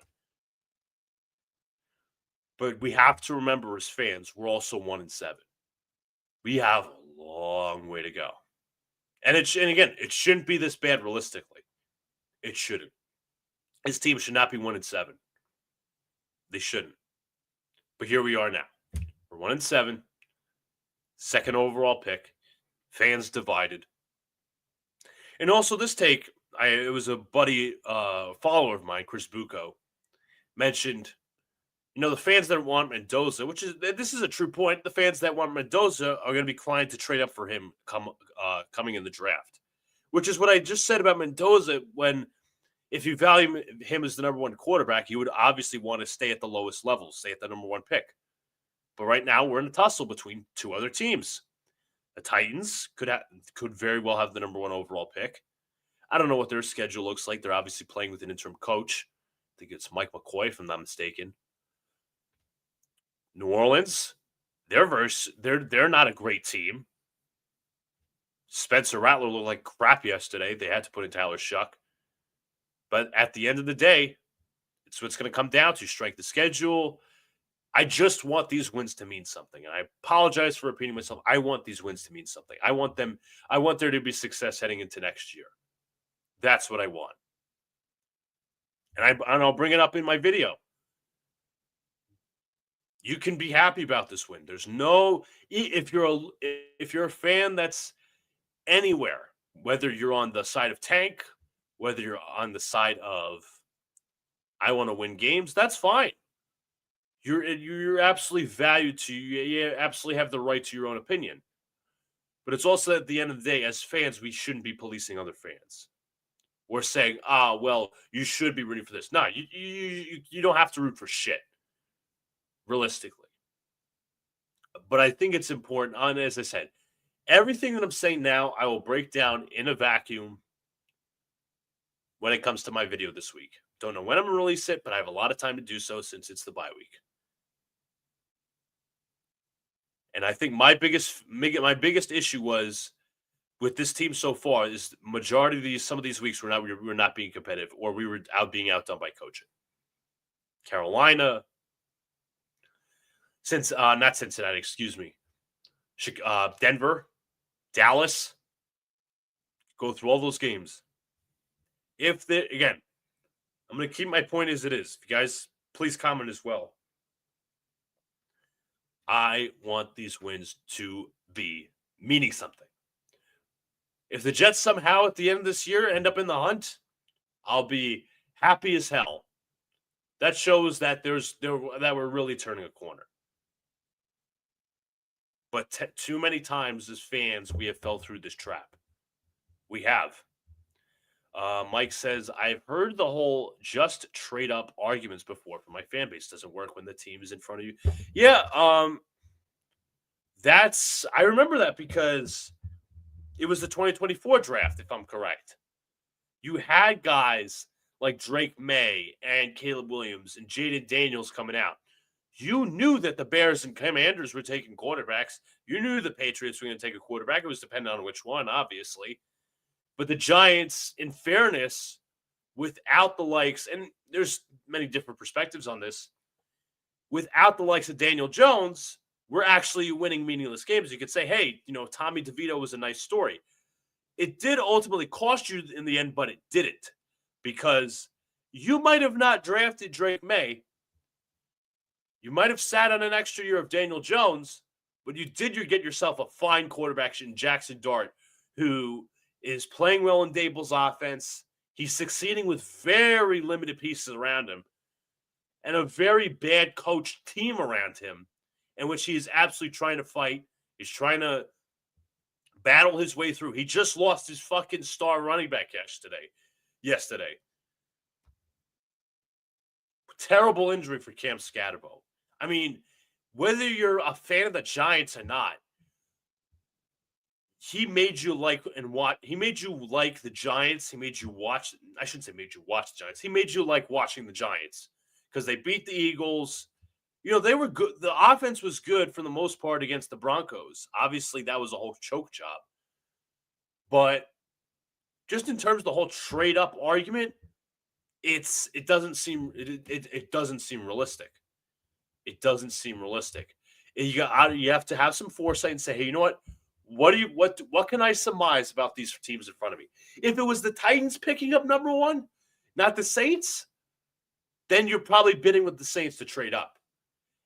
But we have to remember as fans, we're also 1-7. We have a long way to go. And again, it shouldn't be this bad realistically. It shouldn't. His team should not be 1-7. They shouldn't. But here we are now. We're 1-7. Second overall pick. Fans divided. And also this take, it was a buddy, follower of mine, Chris Bucco, mentioned, the fans that want Mendoza, this is a true point. The fans that want Mendoza are going to be inclined to trade up for him coming in the draft, which is what I just said about Mendoza. If you value him as the number one quarterback, you would obviously want to stay at the lowest level, stay at the number one pick. But right now we're in a tussle between two other teams. The Titans could very well have the number one overall pick. I don't know what their schedule looks like. They're obviously playing with an interim coach. I think it's Mike McCoy, if I'm not mistaken. New Orleans, they're not a great team. Spencer Rattler looked like crap yesterday. They had to put in Tyler Shuck. But at the end of the day, it's what's going to come down to strength of schedule. I just want these wins to mean something. And I apologize for repeating myself. I want these wins to mean something. I want there to be success heading into next year. That's what I want. And I'll bring it up in my video. You can be happy about this win. There's no, if you're a fan that's anywhere, whether you're on the side of tank, whether you're on the side of I want to win games, that's fine. You're absolutely valued to you absolutely have the right to your own opinion. But it's also at the end of the day, as fans, we shouldn't be policing other fans. We're saying, well, you should be rooting for this. No, you don't have to root for shit, realistically. But I think it's important, and as I said, everything that I'm saying now, I will break down in a vacuum when it comes to my video this week. Don't know when I'm going to release it, but I have a lot of time to do so since it's the bye week. And I think my biggest issue was with this team so far is the majority of some of these weeks we're not being competitive, or we were being outdone by coaching. Carolina, not Cincinnati, excuse me. Denver, Dallas. Go through all those games. Again, I'm going to keep my point as it is. If you guys please comment as well. I want these wins to be meaning something. If the Jets somehow at the end of this year end up in the hunt, I'll be happy as hell. That shows that that we're really turning a corner. But too many times as fans, we have fell through this trap. We have. Mike says, I've heard the whole just trade up arguments before from my fan base. Doesn't work when the team is in front of you. Yeah, I remember that because it was the 2024 draft, if I'm correct. You had guys like Drake May and Caleb Williams and Jaden Daniels coming out. You knew that the Bears and Commanders were taking quarterbacks. You knew the Patriots were going to take a quarterback. It was dependent on which one, obviously. But the Giants, in fairness, without the likes, and there's many different perspectives on this, without the likes of Daniel Jones, we're actually winning meaningless games. You could say, hey, Tommy DeVito was a nice story. It did ultimately cost you in the end, but it didn't. Because you might have not drafted Drake May. You might have sat on an extra year of Daniel Jones, but you get yourself a fine quarterback in Jackson Dart, who is playing well in Dable's offense. He's succeeding with very limited pieces around him and a very bad coached team around him, in which he is absolutely trying to fight. He's trying to battle his way through. He just lost his fucking star running back yesterday. Terrible injury for Cam Scatterbo. I mean, whether you're a fan of the Giants or not, he made you like and what he made you like the Giants. He made you watch. I shouldn't say made you watch the Giants. He made you like watching the Giants because they beat the Eagles. They were good. The offense was good for the most part against the Broncos. Obviously, that was a whole choke job. But just in terms of the whole trade up argument, it doesn't seem it doesn't seem realistic. It doesn't seem realistic. You have to have some foresight and say, hey, you know what? What can I surmise about these teams in front of me? If it was the Titans picking up number one, not the Saints, then you're probably bidding with the Saints to trade up.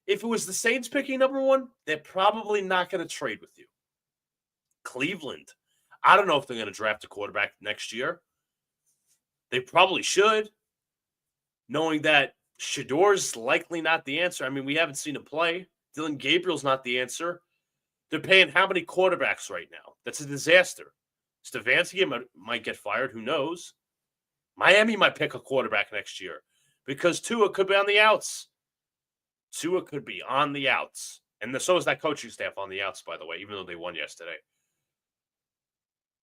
If it was the Saints picking number one, they're probably not going to trade with you. Cleveland, I don't know if they're going to draft a quarterback next year. They probably should, knowing that Shador's likely not the answer. I mean, we haven't seen him play. Dylan Gabriel's not the answer. They're paying how many quarterbacks right now? That's a disaster. Stefanski might get fired. Who knows? Miami might pick a quarterback next year because Tua could be on the outs. Tua could be on the outs. And so is that coaching staff on the outs, by the way, even though they won yesterday.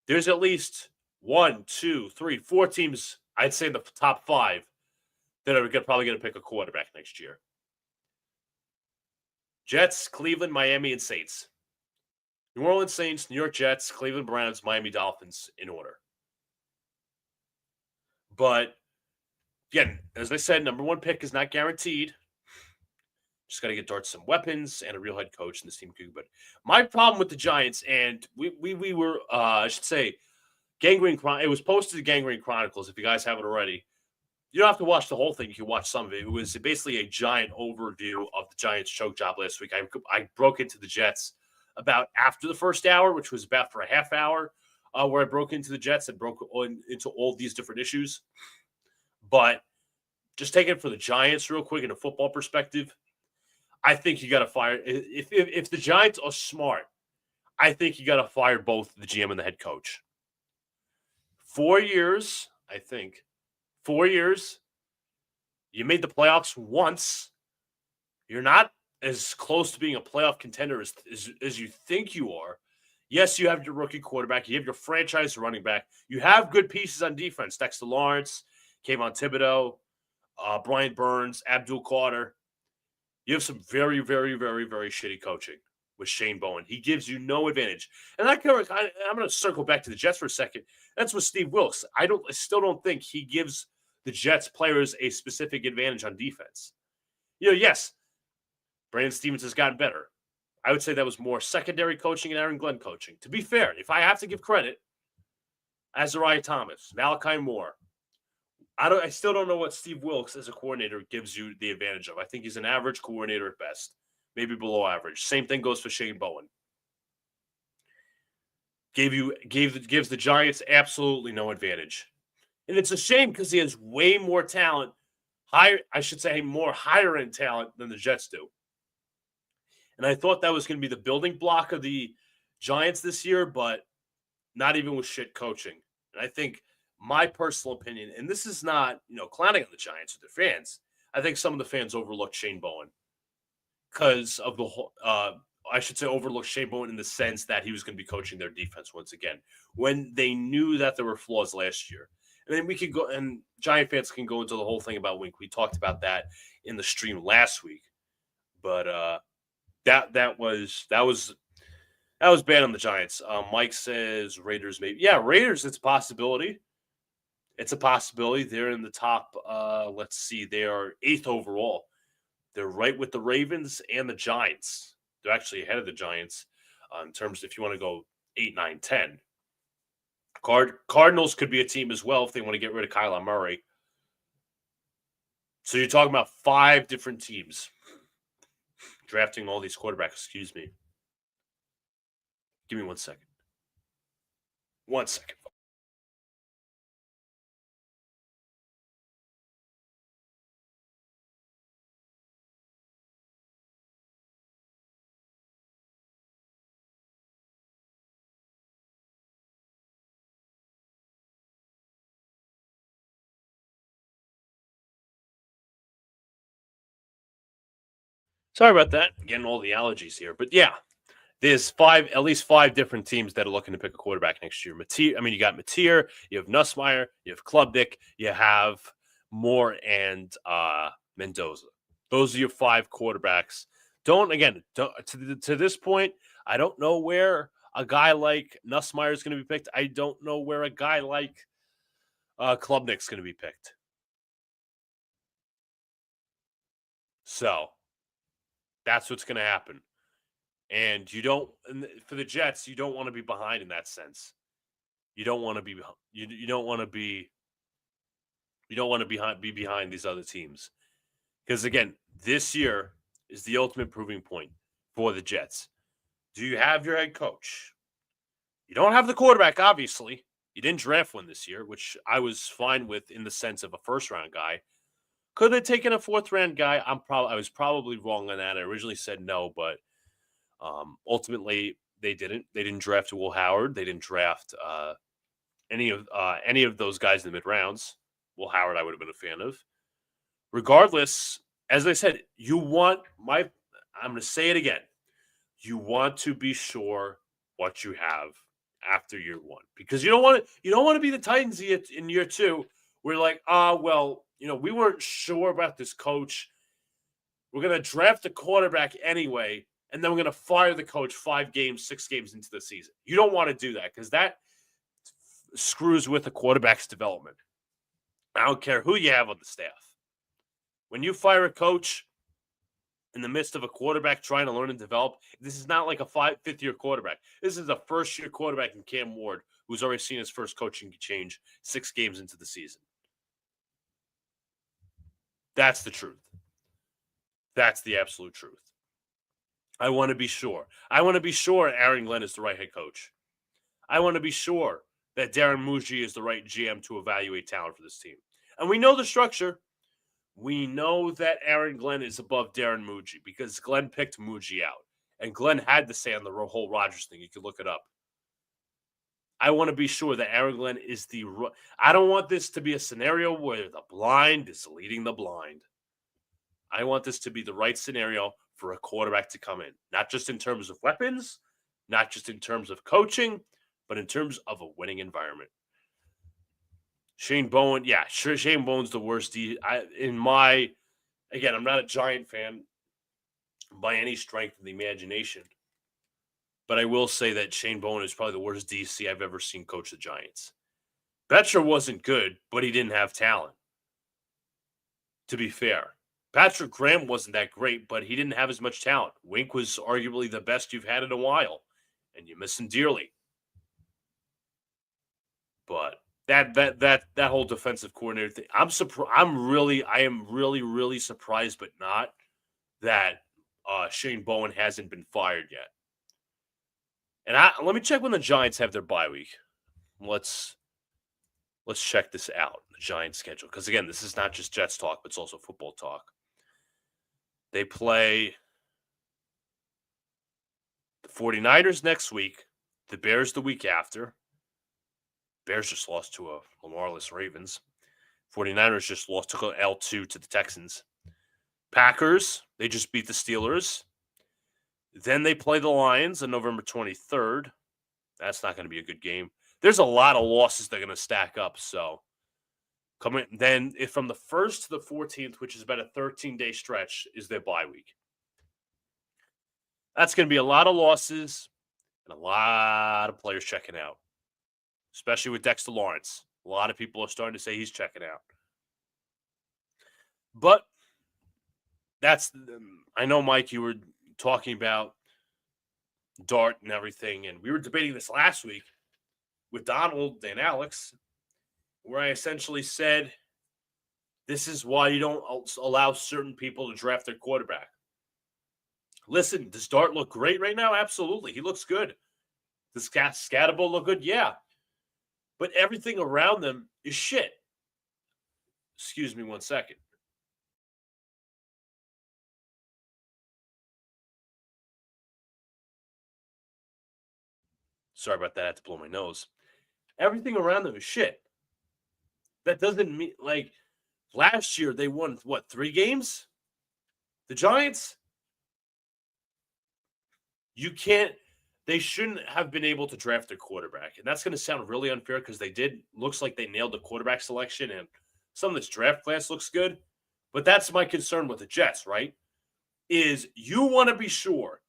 There's at least 1, 2, 3, 4 teams, I'd say in the top 5, that are probably going to pick a quarterback next year. Jets, Cleveland, Miami, and Saints. New Orleans Saints, New York Jets, Cleveland Browns, Miami Dolphins in order. But, again, as I said, number 1 pick is not guaranteed. Just got to get Dart some weapons and a real head coach, and this team could be good. My problem with the Giants, and we were, I should say, it was posted to Gangrene Chronicles, if you guys haven't already. You don't have to watch the whole thing. You can watch some of it. It was basically a giant overview of the Giants' choke job last week. I broke into the Jets about after the first hour, which was about for a half hour, where I broke into the Jets and broke into all these different issues. But just taking it for the Giants real quick in a football perspective, I think you got to fire. If the Giants are smart, I think you got to fire both the GM and the head coach. 4 years, I think. 4 years. You made the playoffs once. You're not as close to being a playoff contender as you think you are. Yes, you have your rookie quarterback. You have your franchise running back. You have good pieces on defense. Dexter Lawrence, Kayvon Thibodeau, Brian Burns, Abdul Carter. You have some very, very, very, very shitty coaching with Shane Bowen. He gives you no advantage. And I'm going to circle back to the Jets for a second. That's with Steve Wilks. I still don't think he gives the Jets players a specific advantage on defense. Yes, Brandon Stevens has gotten better. I would say that was more secondary coaching and Aaron Glenn coaching. To be fair, if I have to give credit, Azariah Thomas, Malachi Moore, I still don't know what Steve Wilks as a coordinator gives you the advantage of. I think he's an average coordinator at best, maybe below average. Same thing goes for Shane Bowen. Gives the Giants absolutely no advantage. And it's a shame because he has way more talent, more higher end talent than the Jets do. And I thought that was going to be the building block of the Giants this year, but not even with shit coaching. And I think my personal opinion, and this is not, clowning on the Giants or their fans. I think some of the fans overlooked Shane Bowen because of the whole, overlooked Shane Bowen in the sense that he was going to be coaching their defense once again when they knew that there were flaws last year. And then we could go, and Giant fans can go into the whole thing about Wink. We talked about that in the stream last week, but that was bad on the Giants. Mike says Raiders maybe. Yeah, Raiders, it's a possibility. It's a possibility. They're in the top, let's see, they are 8th overall. They're right with the Ravens and the Giants. They're actually ahead of the Giants in terms of if you want to go 8, 9, 10. Cardinals could be a team as well if they want to get rid of Kyler Murray. So you're talking about 5 different teams drafting all these quarterbacks. Excuse me. Give me 1 second. 1 second. Sorry about that. Getting all the allergies here. But yeah, there's at least five different teams that are looking to pick a quarterback next year. You got Mateer, you have Nussmeier, you have Klubnik, you have Moore and Mendoza. Those are your five quarterbacks. To this point, I don't know where a guy like Nussmeier is going to be picked. I don't know where a guy like Klubnik's going to be picked. So that's what's going to happen. And for the Jets, you don't want to be behind in that sense. You don't want to be you don't want to be be behind these other teams. Because again, this year is the ultimate proving point for the Jets. Do you have your head coach? You don't have the quarterback, obviously. You didn't draft one this year, which I was fine with in the sense of a first round guy. Could they have taken a fourth round guy? I was probably wrong on that. I originally said no, but ultimately they didn't. They didn't draft Will Howard. They didn't draft any of those guys in the mid rounds. Will Howard, I would have been a fan of. Regardless, as I said, I'm going to say it again. You want to be sure what you have after year one, because you don't want to be the Titans in year two. We're like, we weren't sure about this coach. We're going to draft the quarterback anyway, and then we're going to fire the coach 6 games into the season. You don't want to do that, because that screws with a quarterback's development. I don't care who you have on the staff. When you fire a coach in the midst of a quarterback trying to learn and develop, this is not like a fifth-year quarterback. This is a first-year quarterback in Cam Ward, who's already seen his first coaching change 6 games into the season. That's the truth. That's the absolute truth. I want to be sure. I want to be sure Aaron Glenn is the right head coach. I want to be sure that Darren Muji is the right GM to evaluate talent for this team. And we know the structure. We know that Aaron Glenn is above Darren Muji because Glenn picked Muji out. And Glenn had to say on the whole Rodgers thing. You can look it up. I want to be sure that Aaron Glenn is I don't want this to be a scenario where the blind is leading the blind. I want this to be the right scenario for a quarterback to come in. Not just in terms of weapons, not just in terms of coaching, but in terms of a winning environment. Shane Bowen, yeah, sure, Shane Bowen's the worst I'm not a Giant fan by any strength of the imagination, but I will say that Shane Bowen is probably the worst DC I've ever seen coach the Giants. Betcher wasn't good, but he didn't have talent, to be fair. Patrick Graham wasn't that great, but he didn't have as much talent. Wink was arguably the best you've had in a while, and you miss him dearly. But that whole defensive coordinator thing, I am really surprised, but not that Shane Bowen hasn't been fired yet. And let me check when the Giants have their bye week. Let's check this out, the Giants schedule, because again, this is not just Jets talk, but it's also football talk. They play the 49ers next week, the Bears the week after. Bears just lost to a Lamarless Ravens. 49ers just took an L2 to the Texans. Packers, they just beat the Steelers. Then they play the Lions on November 23rd. That's not going to be a good game. There's a lot of losses that are going to stack up. So from the 1st to the 14th, which is about a 13-day stretch, is their bye week. That's going to be a lot of losses and a lot of players checking out, especially with Dexter Lawrence. A lot of people are starting to say he's checking out. But I know, Mike, you were talking about Dart and everything, and we were debating this last week with Donald and Alex, where I essentially said, this is why you don't allow certain people to draft their quarterback. Listen, does Dart look great right now? Absolutely. He looks good. Does Scatterbo look good? Yeah. But everything around them is shit. Excuse me 1 second. Sorry about that. I had to blow my nose. Everything around them is shit. That doesn't mean, last year they won, 3 games? The Giants? You can't. They shouldn't have been able to draft a quarterback, and that's going to sound really unfair because they did. Looks like they nailed the quarterback selection, and some of this draft class looks good. But that's my concern with the Jets, right? Is you want to be sure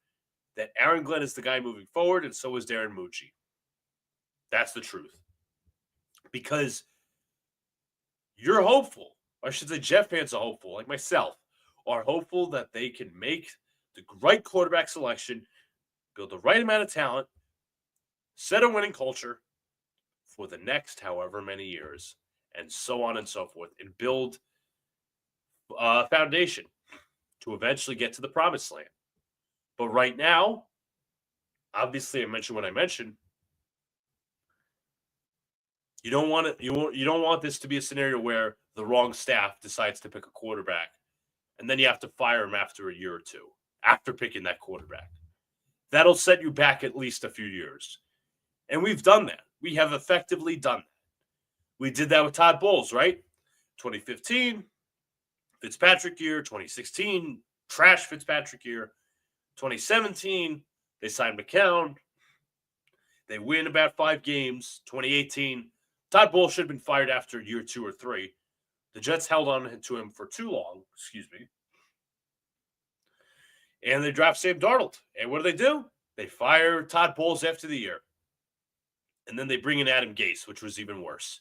that Aaron Glenn is the guy moving forward, and so is Darren Mucci. That's the truth. Because you're hopeful, or I should say Jet fans are hopeful, like myself, are hopeful that they can make the right quarterback selection, build the right amount of talent, set a winning culture for the next however many years, and so on and so forth, and build a foundation to eventually get to the promised land. But right now, obviously, I mentioned what I mentioned. You don't want it. You don't want this to be a scenario where the wrong staff decides to pick a quarterback, and then you have to fire him after a year or two after picking that quarterback. That'll set you back at least a few years, and we've done that. We have effectively done that. We did that with Todd Bowles, right? 2015, Fitzpatrick year. 2016, trash Fitzpatrick year. 2017, they signed McCown. They win about 5 games. 2018, Todd Bowles should have been fired after year 2 or 3. The Jets held on to him for too long, and they draft Sam Darnold. And what do? They fire Todd Bowles after the year. And then they bring in Adam Gase, which was even worse.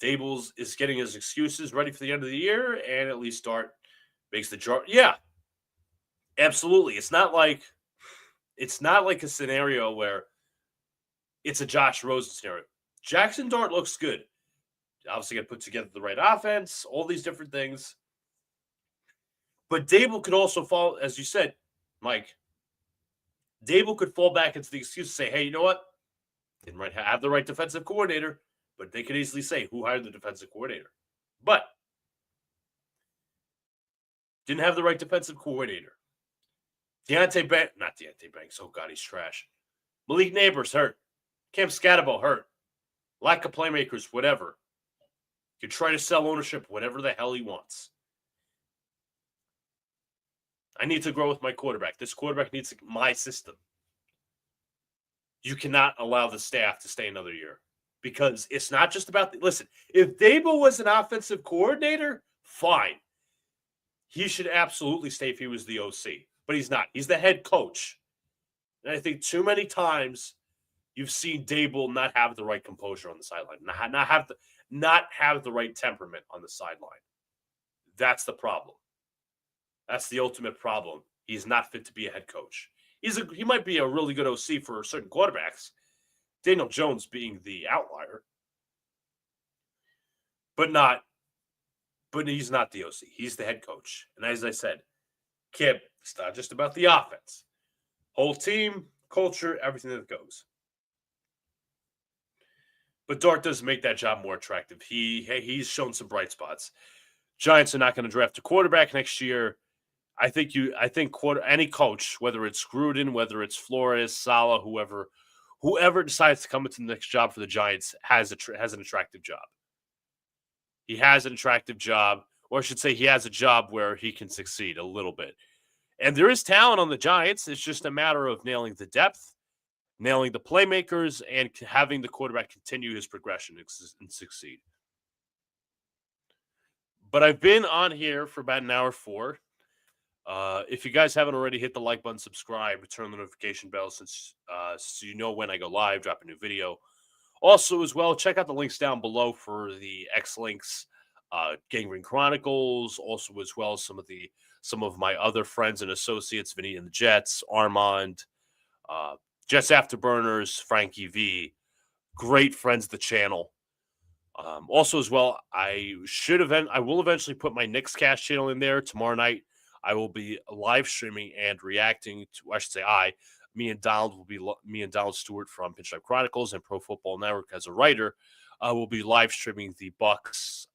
Daboll is getting his excuses ready for the end of the year, and at least start makes the jar. Yeah, absolutely. It's not like a scenario where it's a Josh Rosen scenario. Jackson Dart looks good. Obviously, got to put together the right offense, all these different things. But Daboll could also fall, as you said, Mike. Daboll could fall back into the excuse and say, hey, you know what? Didn't have the right defensive coordinator, but they could easily say, who hired the defensive coordinator? But didn't have the right defensive coordinator. Not Deontay Banks. Oh, God, he's trash. Malik Neighbors hurt. Cam Scatterbo hurt. Lack of playmakers, whatever. Could try to sell ownership, whatever the hell he wants. I need to grow with my quarterback. This quarterback needs my system. You cannot allow the staff to stay another year because it's not just about listen, if Daboll was an offensive coordinator, fine. He should absolutely stay if he was the OC, but he's not. He's the head coach. And I think too many times you've seen Daboll not have the right composure on the sideline, not have the right temperament on the sideline. That's the problem. That's the ultimate problem. He's not fit to be a head coach. He might be a really good OC for certain quarterbacks, Daniel Jones being the outlier, but he's not the OC. He's the head coach. And as I said, Kip, it's not just about the offense. Whole team, culture, everything that goes. But Dart does make that job more attractive. He's shown some bright spots. Giants are not going to draft a quarterback next year. I think any coach, whether it's Gruden, whether it's Flores, Saleh, whoever decides to come into the next job for the Giants has an attractive job. He has an attractive job, or I should say he has a job where he can succeed a little bit. And there is talent on the Giants. It's just a matter of nailing the depth, nailing the playmakers, and having the quarterback continue his progression and succeed. But I've been on here for about an hour 4. If you guys haven't already, hit the like button, subscribe, turn the notification bell so you know when I go live, drop a new video. Also, as well, check out the links down below for the X-Links, Gangrene Chronicles, also as well as some of my other friends and associates, Vinny and the Jets, Armand, Jets Afterburners, Frankie V, great friends of the channel. Also, as well, I will eventually put my Knicks Cast channel in there tomorrow night. I will be live streaming and reacting to. I should say, me and Donald Stewart from Pinstripe Chronicles and Pro Football Network as a writer. Will be live streaming the Bucks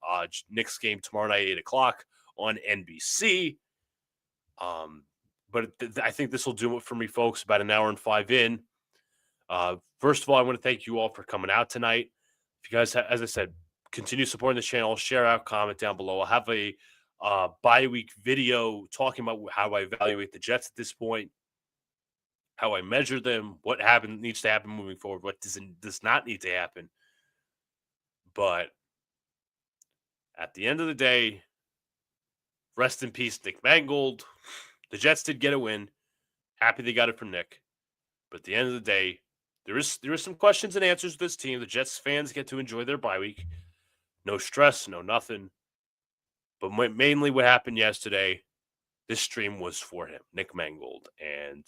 Knicks game tomorrow night, 8:00 on NBC. But I think this will do it for me, folks. About an hour and 5 in. First of all, I want to thank you all for coming out tonight. If you guys, as I said, continue supporting the channel, share out, comment down below. I'll have a bye week video talking about how I evaluate the Jets at this point, how I measure them, what needs to happen moving forward, what does not need to happen. But at the end of the day, rest in peace, Nick Mangold. The Jets did get a win. Happy they got it from Nick. But at the end of the day, there is some questions and answers with this team. The Jets fans get to enjoy their bye week. No stress, no nothing. But mainly what happened yesterday, this stream was for him, Nick Mangold. And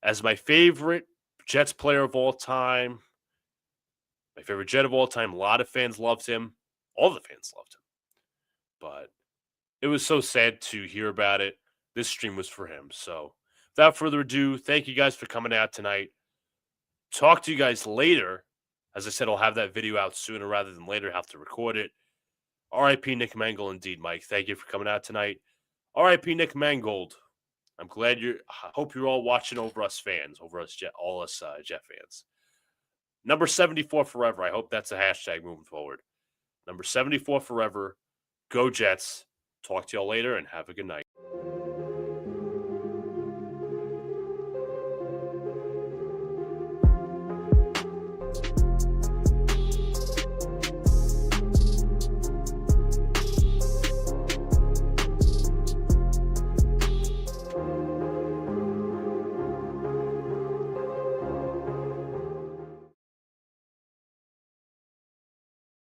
as my favorite Jets player of all time, my favorite Jet of all time, a lot of fans loved him. All the fans loved him. But it was so sad to hear about it. This stream was for him. So without further ado, thank you guys for coming out tonight. Talk to you guys later. As I said, I'll have that video out sooner rather than later. Have to record it. R.I.P. Nick Mangold, indeed, Mike. Thank you for coming out tonight. R.I.P. Nick Mangold. I'm glad I hope you're all watching over us fans, over us Jet, all us Jet fans. Number 74 forever. I hope that's a hashtag moving forward. Number 74 forever. Go Jets. Talk to y'all later and have a good night.